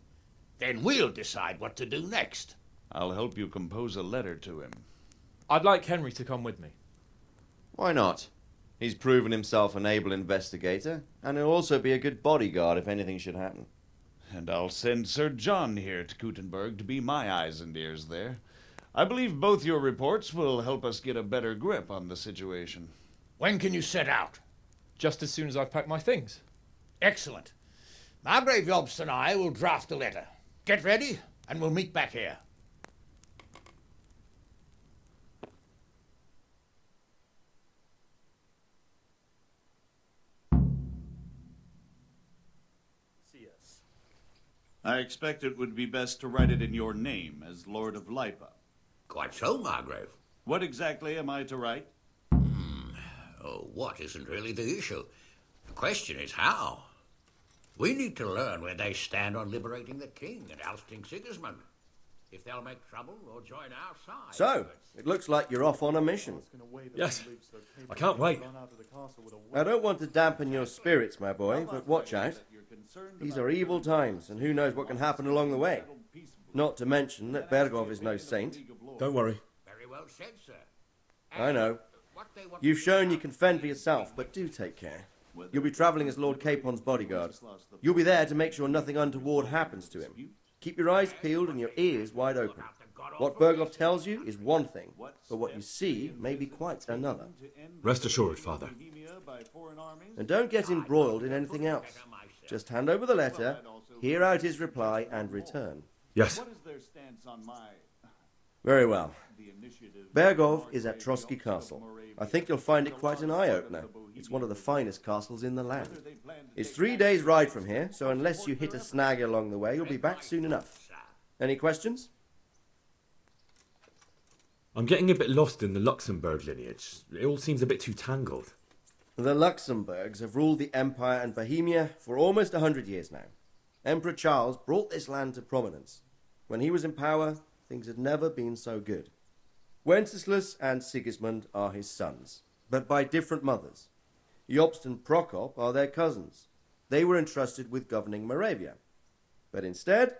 Then we'll decide what to do next. I'll help you compose a letter to him. I'd like Henry to come with me. Why not? He's proven himself an able investigator, and he'll also be a good bodyguard if anything should happen. And I'll send Sir John here to Kuttenberg to be my eyes and ears there. I believe both your reports will help us get a better grip on the situation. When can you set out? Just as soon as I've packed my things. Excellent. Margrave Jobst and I will draft a letter. Get ready, and we'll meet back here. I expect it would be best to write it in your name as Lord of Lipa. Quite so, Margrave. What exactly am I to write? Oh, what isn't really the issue. The question is how. We need to learn where they stand on liberating the king and ousting Sigismund. If they'll make trouble or join our side. So, it looks like you're off on a mission. Yes, I can't wait. I don't want to dampen your spirits, my boy, but watch out. These are evil times, and who knows what can happen along the way. Not to mention that Bergov is no saint. Don't worry. Very well said, sir. I know. You've shown you can fend for yourself, but do take care. You'll be travelling as Lord Capon's bodyguard. You'll be there to make sure nothing untoward happens to him. Keep your eyes peeled and your ears wide open. What Bergov tells you is one thing, but what you see may be quite another. Rest assured, Father. And don't get embroiled in anything else. Just hand over the letter, hear out his reply, and return. Yes. Very well. Bergov is at Trotsky Castle. I think you'll find it quite an eye-opener. It's one of the finest castles in the land. It's 3 days' ride from here, so unless you hit a snag along the way, you'll be back soon enough. Any questions? I'm getting a bit lost in the Luxembourg lineage. It all seems a bit too tangled. The Luxembourgs have ruled the Empire and Bohemia for almost 100 years now. Emperor Charles brought this land to prominence. When he was in power, things had never been so good. Wenceslas and Sigismund are his sons, but by different mothers. Jobst and Prokop are their cousins. They were entrusted with governing Moravia. But instead,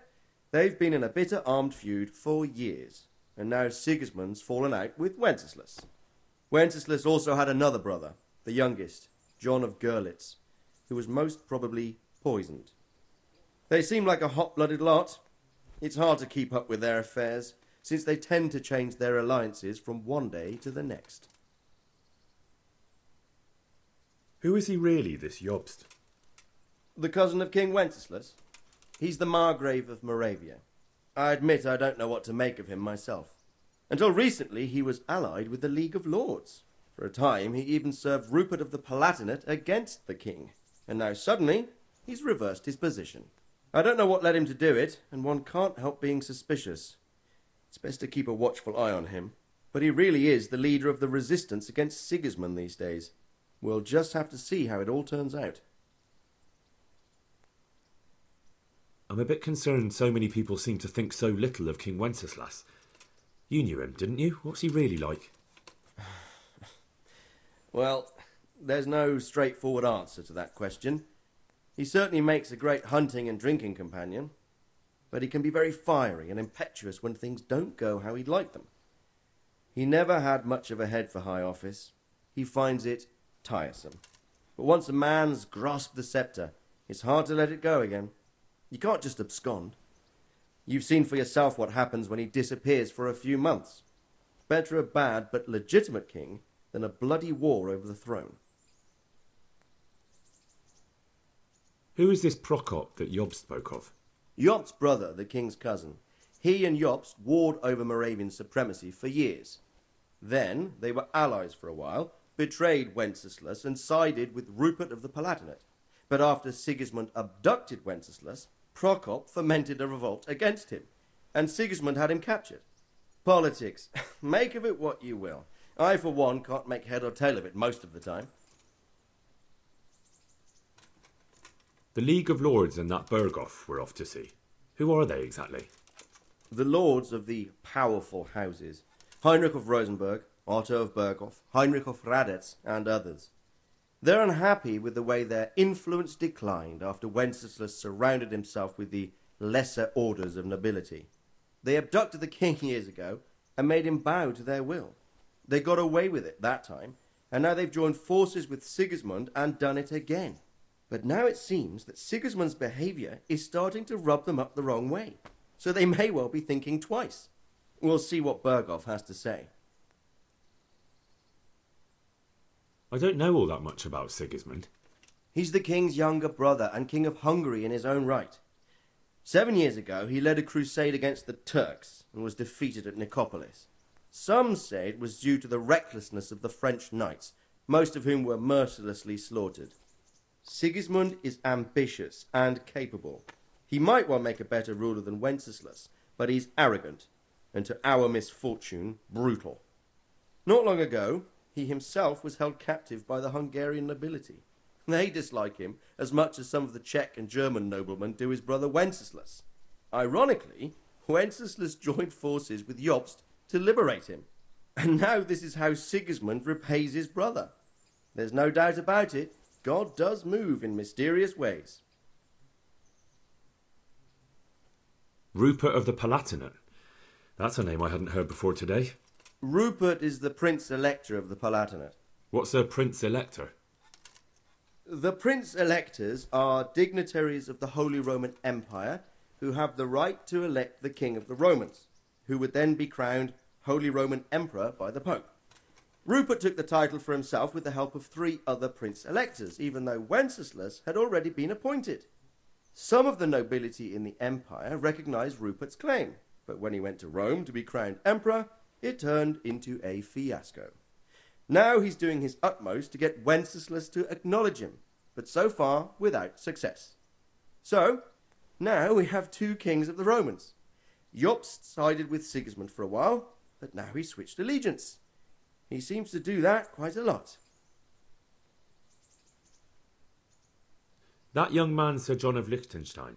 they've been in a bitter armed feud for years, and now Sigismund's fallen out with Wenceslas. Wenceslas also had another brother, the youngest, John of Görlitz, who was most probably poisoned. They seem like a hot-blooded lot. It's hard to keep up with their affairs, since they tend to change their alliances from one day to the next. Who is he really, this Jobst? The cousin of King Wenceslas. He's the Margrave of Moravia. I admit I don't know what to make of him myself. Until recently, he was allied with the League of Lords. For a time, he even served Rupert of the Palatinate against the king. And now suddenly, he's reversed his position. I don't know what led him to do it, and one can't help being suspicious. It's best to keep a watchful eye on him. But he really is the leader of the resistance against Sigismund these days. We'll just have to see how it all turns out. I'm a bit concerned so many people seem to think so little of King Wenceslas. You knew him, didn't you? What's he really like? Well, there's no straightforward answer to that question. He certainly makes a great hunting and drinking companion, but he can be very fiery and impetuous when things don't go how he'd like them. He never had much of a head for high office. He finds it tiresome. But once a man's grasped the sceptre, it's hard to let it go again. You can't just abscond. You've seen for yourself what happens when he disappears for a few months. Better a bad but legitimate king than a bloody war over the throne. Who is this Prokop that Job spoke of? Jobst's brother, the king's cousin. He and Jobst warred over Moravian supremacy for years. Then they were allies for a while, betrayed Wenceslas and sided with Rupert of the Palatinate. But after Sigismund abducted Wenceslas, Prokop fomented a revolt against him, and Sigismund had him captured. Politics. Make of it what you will. I, for one, can't make head or tail of it most of the time. The League of Lords and that Berghoff we're off to see. Who are they exactly? The lords of the powerful houses. Heinrich of Rosenberg, Otto of Berghoff, Heinrich of Radetz, and others. They're unhappy with the way their influence declined after Wenceslas surrounded himself with the lesser orders of nobility. They abducted the king years ago and made him bow to their will. They got away with it that time, and now they've joined forces with Sigismund and done it again. But now it seems that Sigismund's behaviour is starting to rub them up the wrong way, so they may well be thinking twice. We'll see what Berghoff has to say. I don't know all that much about Sigismund. He's the king's younger brother and king of Hungary in his own right. 7 years ago, he led a crusade against the Turks and was defeated at Nicopolis. Some say it was due to the recklessness of the French knights, most of whom were mercilessly slaughtered. Sigismund is ambitious and capable. He might well make a better ruler than Wenceslas, but he's arrogant, and to our misfortune, brutal. Not long ago, he himself was held captive by the Hungarian nobility. They dislike him as much as some of the Czech and German noblemen do his brother Wenceslas. Ironically, Wenceslas joined forces with Jobst to liberate him. And now this is how Sigismund repays his brother. There's no doubt about it, God does move in mysterious ways. Rupert of the Palatinate. That's a name I hadn't heard before today. Rupert is the Prince-Elector of the Palatinate. What's a Prince-Elector? The Prince-Electors are dignitaries of the Holy Roman Empire who have the right to elect the King of the Romans, who would then be crowned Holy Roman Emperor by the Pope. Rupert took the title for himself with the help of 3 other Prince-Electors, even though Wenceslas had already been appointed. Some of the nobility in the empire recognised Rupert's claim, but when he went to Rome to be crowned emperor, it turned into a fiasco. Now he's doing his utmost to get Wenceslas to acknowledge him, but so far without success. So, now we have 2 kings of the Romans. Jobst sided with Sigismund for a while, but now he's switched allegiance. He seems to do that quite a lot. That young man, Sir John of Liechtenstein.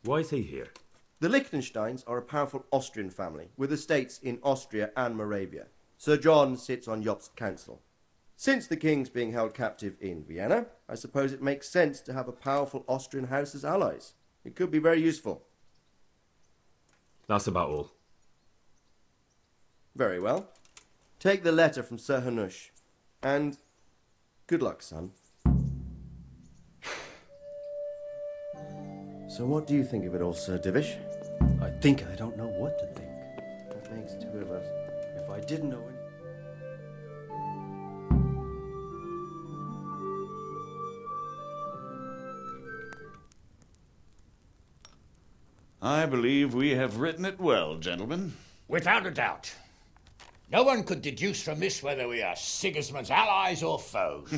Why is he here? The Liechtensteins are a powerful Austrian family with estates in Austria and Moravia. Sir John sits on Jobst's council. Since the king's being held captive in Vienna, I suppose it makes sense to have a powerful Austrian house as allies. It could be very useful. That's about all. Very well. Take the letter from Sir Hanush. And good luck, son. So what do you think of it all, Sir Divish? I think I don't know what to think. That makes 2 of us. If I didn't know any... I believe we have written it well, gentlemen. Without a doubt. No one could deduce from this whether we are Sigismund's allies or foes.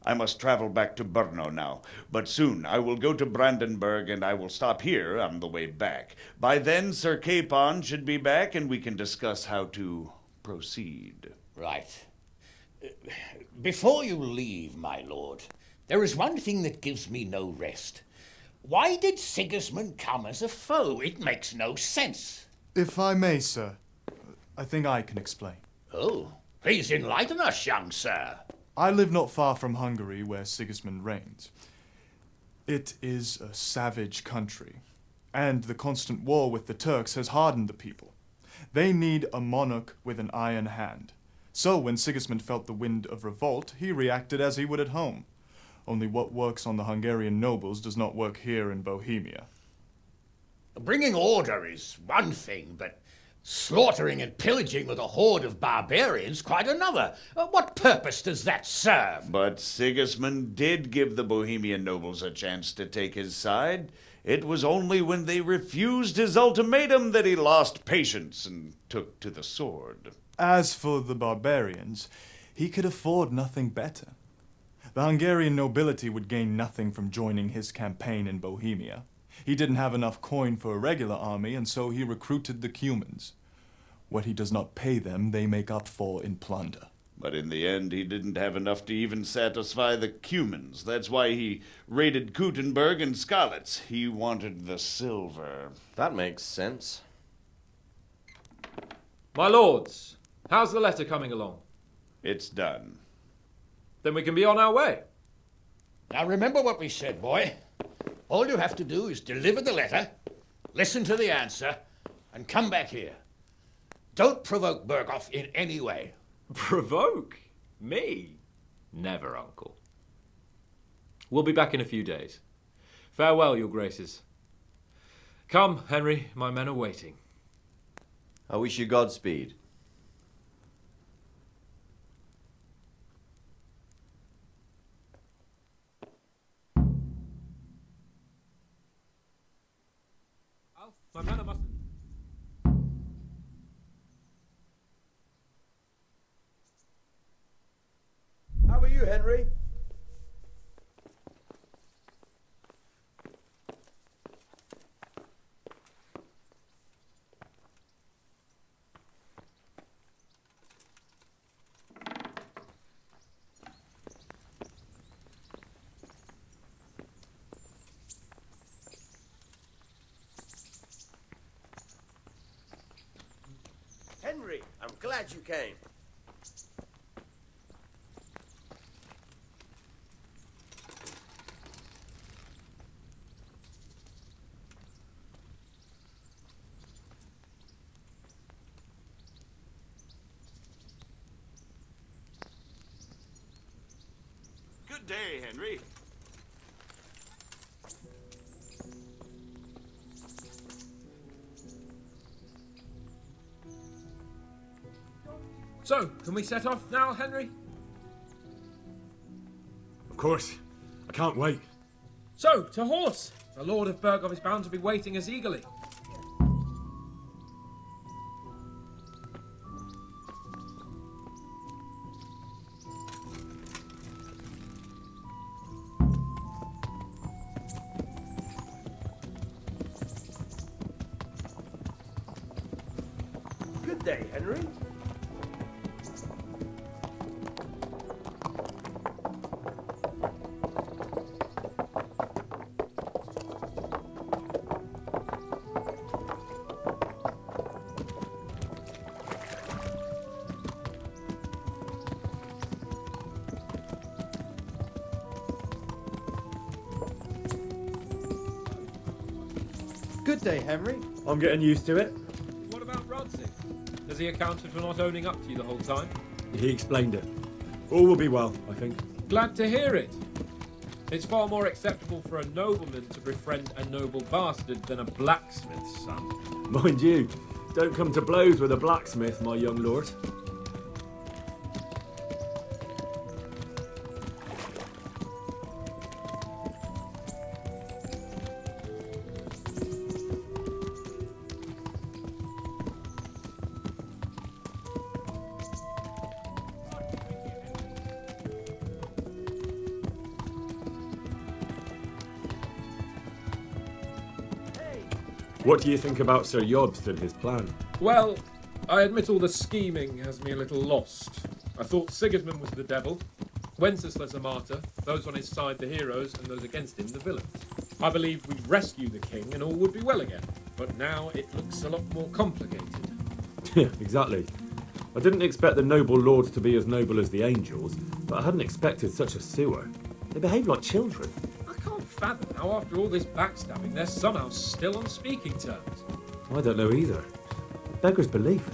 I must travel back to Brno now, but soon I will go to Brandenburg and I will stop here on the way back. By then, Sir Capon should be back and we can discuss how to proceed. Right. Before you leave, my lord, there is one thing that gives me no rest. Why did Sigismund come as a foe? It makes no sense. If I may, sir, I think I can explain. Oh, please enlighten us, young sir. I live not far from Hungary, where Sigismund reigns. It is a savage country, and the constant war with the Turks has hardened the people. They need a monarch with an iron hand, So when Sigismund felt the wind of revolt, he reacted as he would at home. Only what works on the Hungarian nobles does not work here in Bohemia. Bringing order is one thing, but slaughtering and pillaging with a horde of barbarians quite another. What purpose does that serve? But Sigismund did give the Bohemian nobles a chance to take his side. It was only when they refused his ultimatum that he lost patience and took to the sword. As for the barbarians, he could afford nothing better. The Hungarian nobility would gain nothing from joining his campaign in Bohemia. He didn't have enough coin for a regular army, and so he recruited the Cumans. What he does not pay them, they make up for in plunder. But in the end, he didn't have enough to even satisfy the Cumans. That's why he raided Kuttenberg and Skalitz. He wanted the silver. That makes sense. My lords, how's the letter coming along? It's done. Then we can be on our way. Now remember what we said, boy. All you have to do is deliver the letter, listen to the answer, and come back here. Don't provoke Berghoff in any way. Provoke? Me? Never, Uncle. We'll be back in a few days. Farewell, your graces. Come, Henry, my men are waiting. I wish you Godspeed. My men must... How are you, Henry? Henry, I'm glad you came. Good day, Henry. So, can we set off now, Henry? Of course. I can't wait. So, to horse! The Lord of Berghoff is bound to be waiting us eagerly. Good day, Henry. Good day, Henry. I'm getting used to it. What about Rodsig? Has he accounted for not owning up to you the whole time? He explained it. All will be well, I think. Glad to hear it. It's far more acceptable for a nobleman to befriend a noble bastard than a blacksmith's son. Mind you, don't come to blows with a blacksmith, my young lord. What do you think about Sir Jobst and his plan? Well, I admit all the scheming has me a little lost. I thought Sigismund was the devil, Wenceslas a martyr, those on his side the heroes, and those against him the villains. I believed we'd rescue the king and all would be well again, but now it looks a lot more complicated. Yeah, exactly. I didn't expect the noble lords to be as noble as the angels, but I hadn't expected such a sewer. They behave like children. I can't fathom how after all this backstabbing they're somehow still on speaking terms. I don't know either. Beggars belief.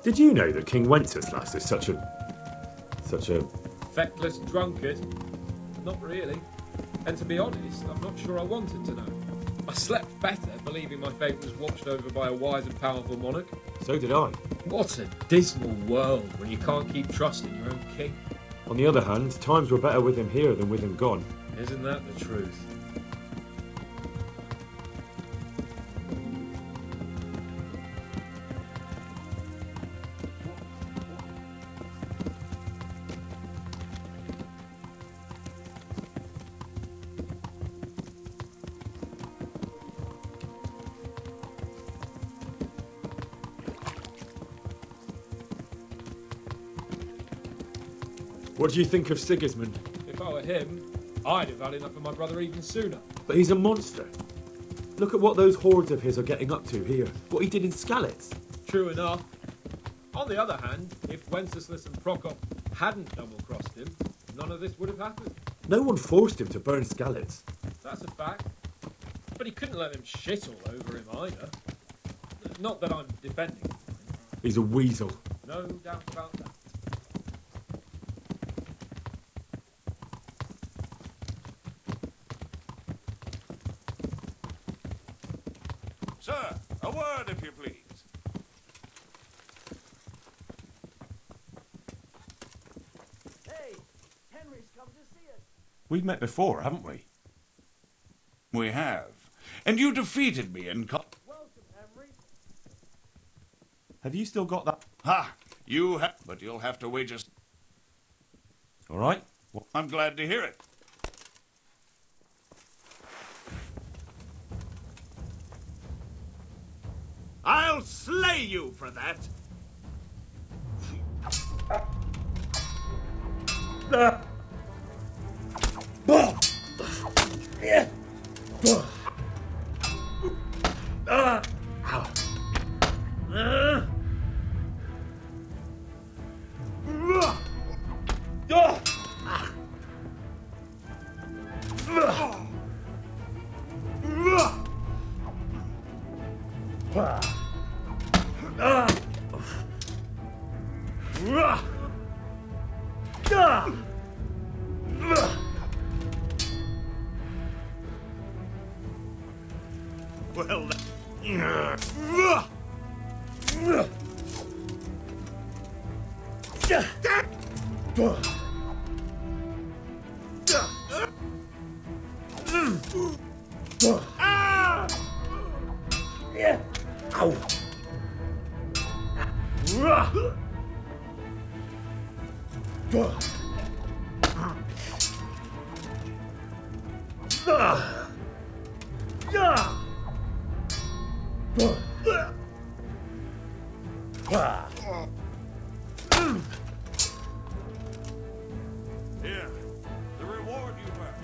Did you know that King Wenceslas is such a Feckless drunkard? Not really. And to be honest, I'm not sure I wanted to know. I slept better believing my fate was watched over by a wise and powerful monarch. So did I. What a dismal world when you can't keep trusting your own king. On the other hand, times were better with him here than with him gone. Isn't that the truth? What do you think of Sigismund? If I were him, I'd have had enough of my brother even sooner. But he's a monster. Look at what those hordes of his are getting up to here. What he did in Skalitz. True enough. On the other hand, if Wenceslas and Prokop hadn't double-crossed him, none of this would have happened. No one forced him to burn Skalitz. That's a fact. But he couldn't let them shit all over him either. Not that I'm defending him. He's a weasel. No doubt about that. Sir, a word if you please. Hey, Henry's come to see us. We've met before, haven't we? We have. And you defeated me in Welcome, Henry. Have you still got that? Ha! You have, but you'll have to wait just... All right. I'm glad to hear it. I'll slay you for that. Well, here, the reward you've earned.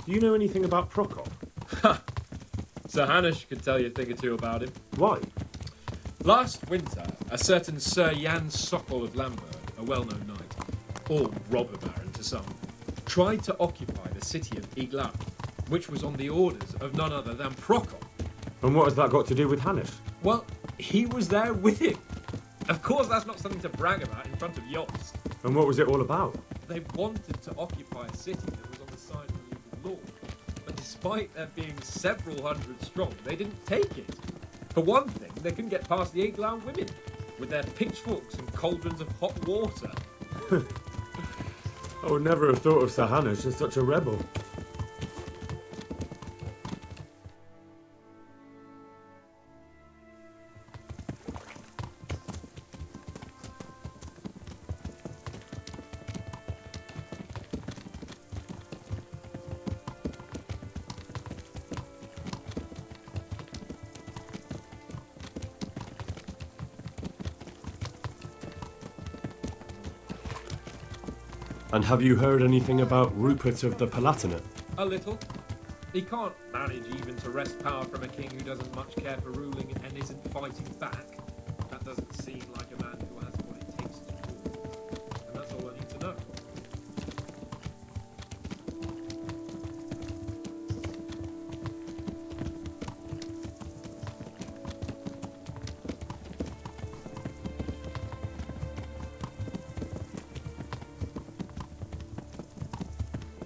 Do you know anything about Prokop? Sir Hanush could tell you a thing or two about him. Why? Last winter, a certain Sir Jan Sokol of Lamberg, a well-known knight, or robber baron to some, tried to occupy the city of Iglau, which was on the orders of none other than Prokop. And what has that got to do with Hanush? Well, he was there with him. Of course, that's not something to brag about in front of Yost. And what was it all about? They wanted to occupy a city that was on the side of the legal law. But despite there being several hundred strong, they didn't take it. For one thing, they couldn't get past the Iglau women, with their pitchforks and cauldrons of hot water. I would never have thought of Sir Hanush as such a rebel. And have you heard anything about Rupert of the Palatinate? A little. He can't manage even to wrest power from a king who doesn't much care for ruling and isn't fighting back. That doesn't seem like a man who has what it takes to rule. And that's all I need to know.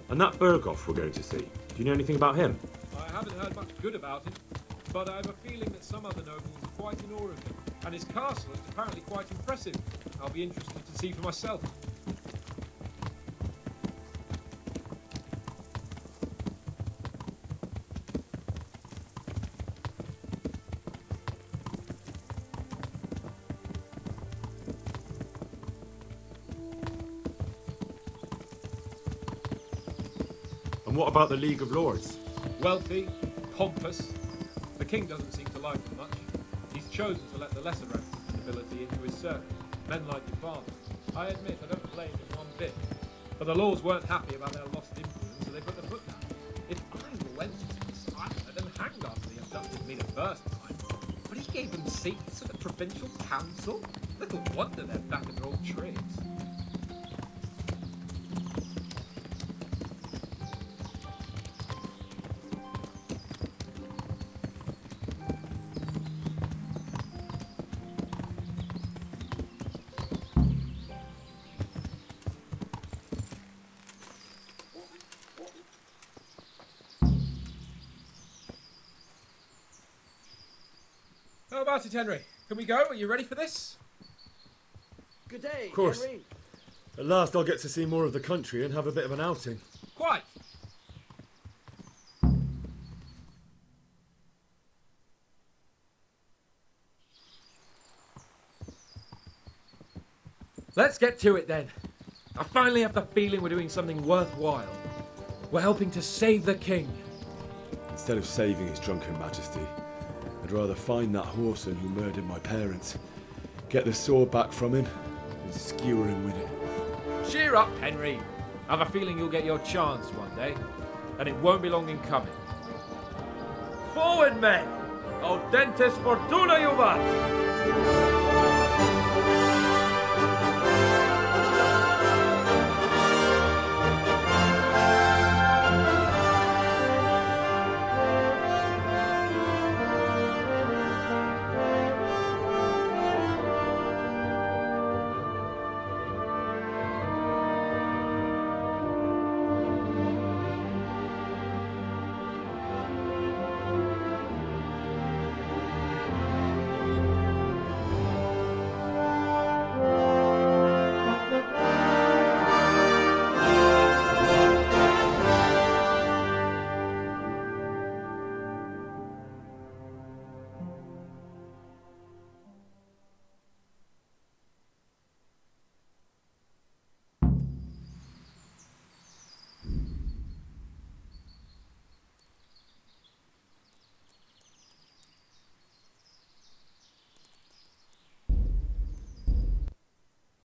And that Berghoff we're going to see, do you know anything about him? I haven't heard much good about him, but I have a feeling that some other nobles are quite in awe of him, and his castle is apparently quite impressive. I'll be interested to see for myself. And what about the League of Lords? Wealthy, pompous. The king doesn't seem to like them much. He's chosen to let the lesser ranks of the nobility into his circle, men like your father. I admit I don't blame him one bit. But the lords weren't happy about their lost influence, so they put their foot down. If I were Wenceslas, I'd let them hanged after they abducted me the first time. But he gave them seats at the provincial council. Little wonder they're back in their old tricks. How about it, Henry? Can we go? Are you ready for this? Good day, Of course. Henry. At last I'll get to see more of the country and have a bit of an outing. Quite. Let's get to it then. I finally have the feeling we're doing something worthwhile. We're helping to save the king. Instead of saving his drunken majesty, I'd rather find that whoreson who murdered my parents, get the sword back from him, and skewer him with it. Cheer up, Henry. I have a feeling you'll get your chance one day, and it won't be long in coming. Forward, men! Audentes fortuna juvat!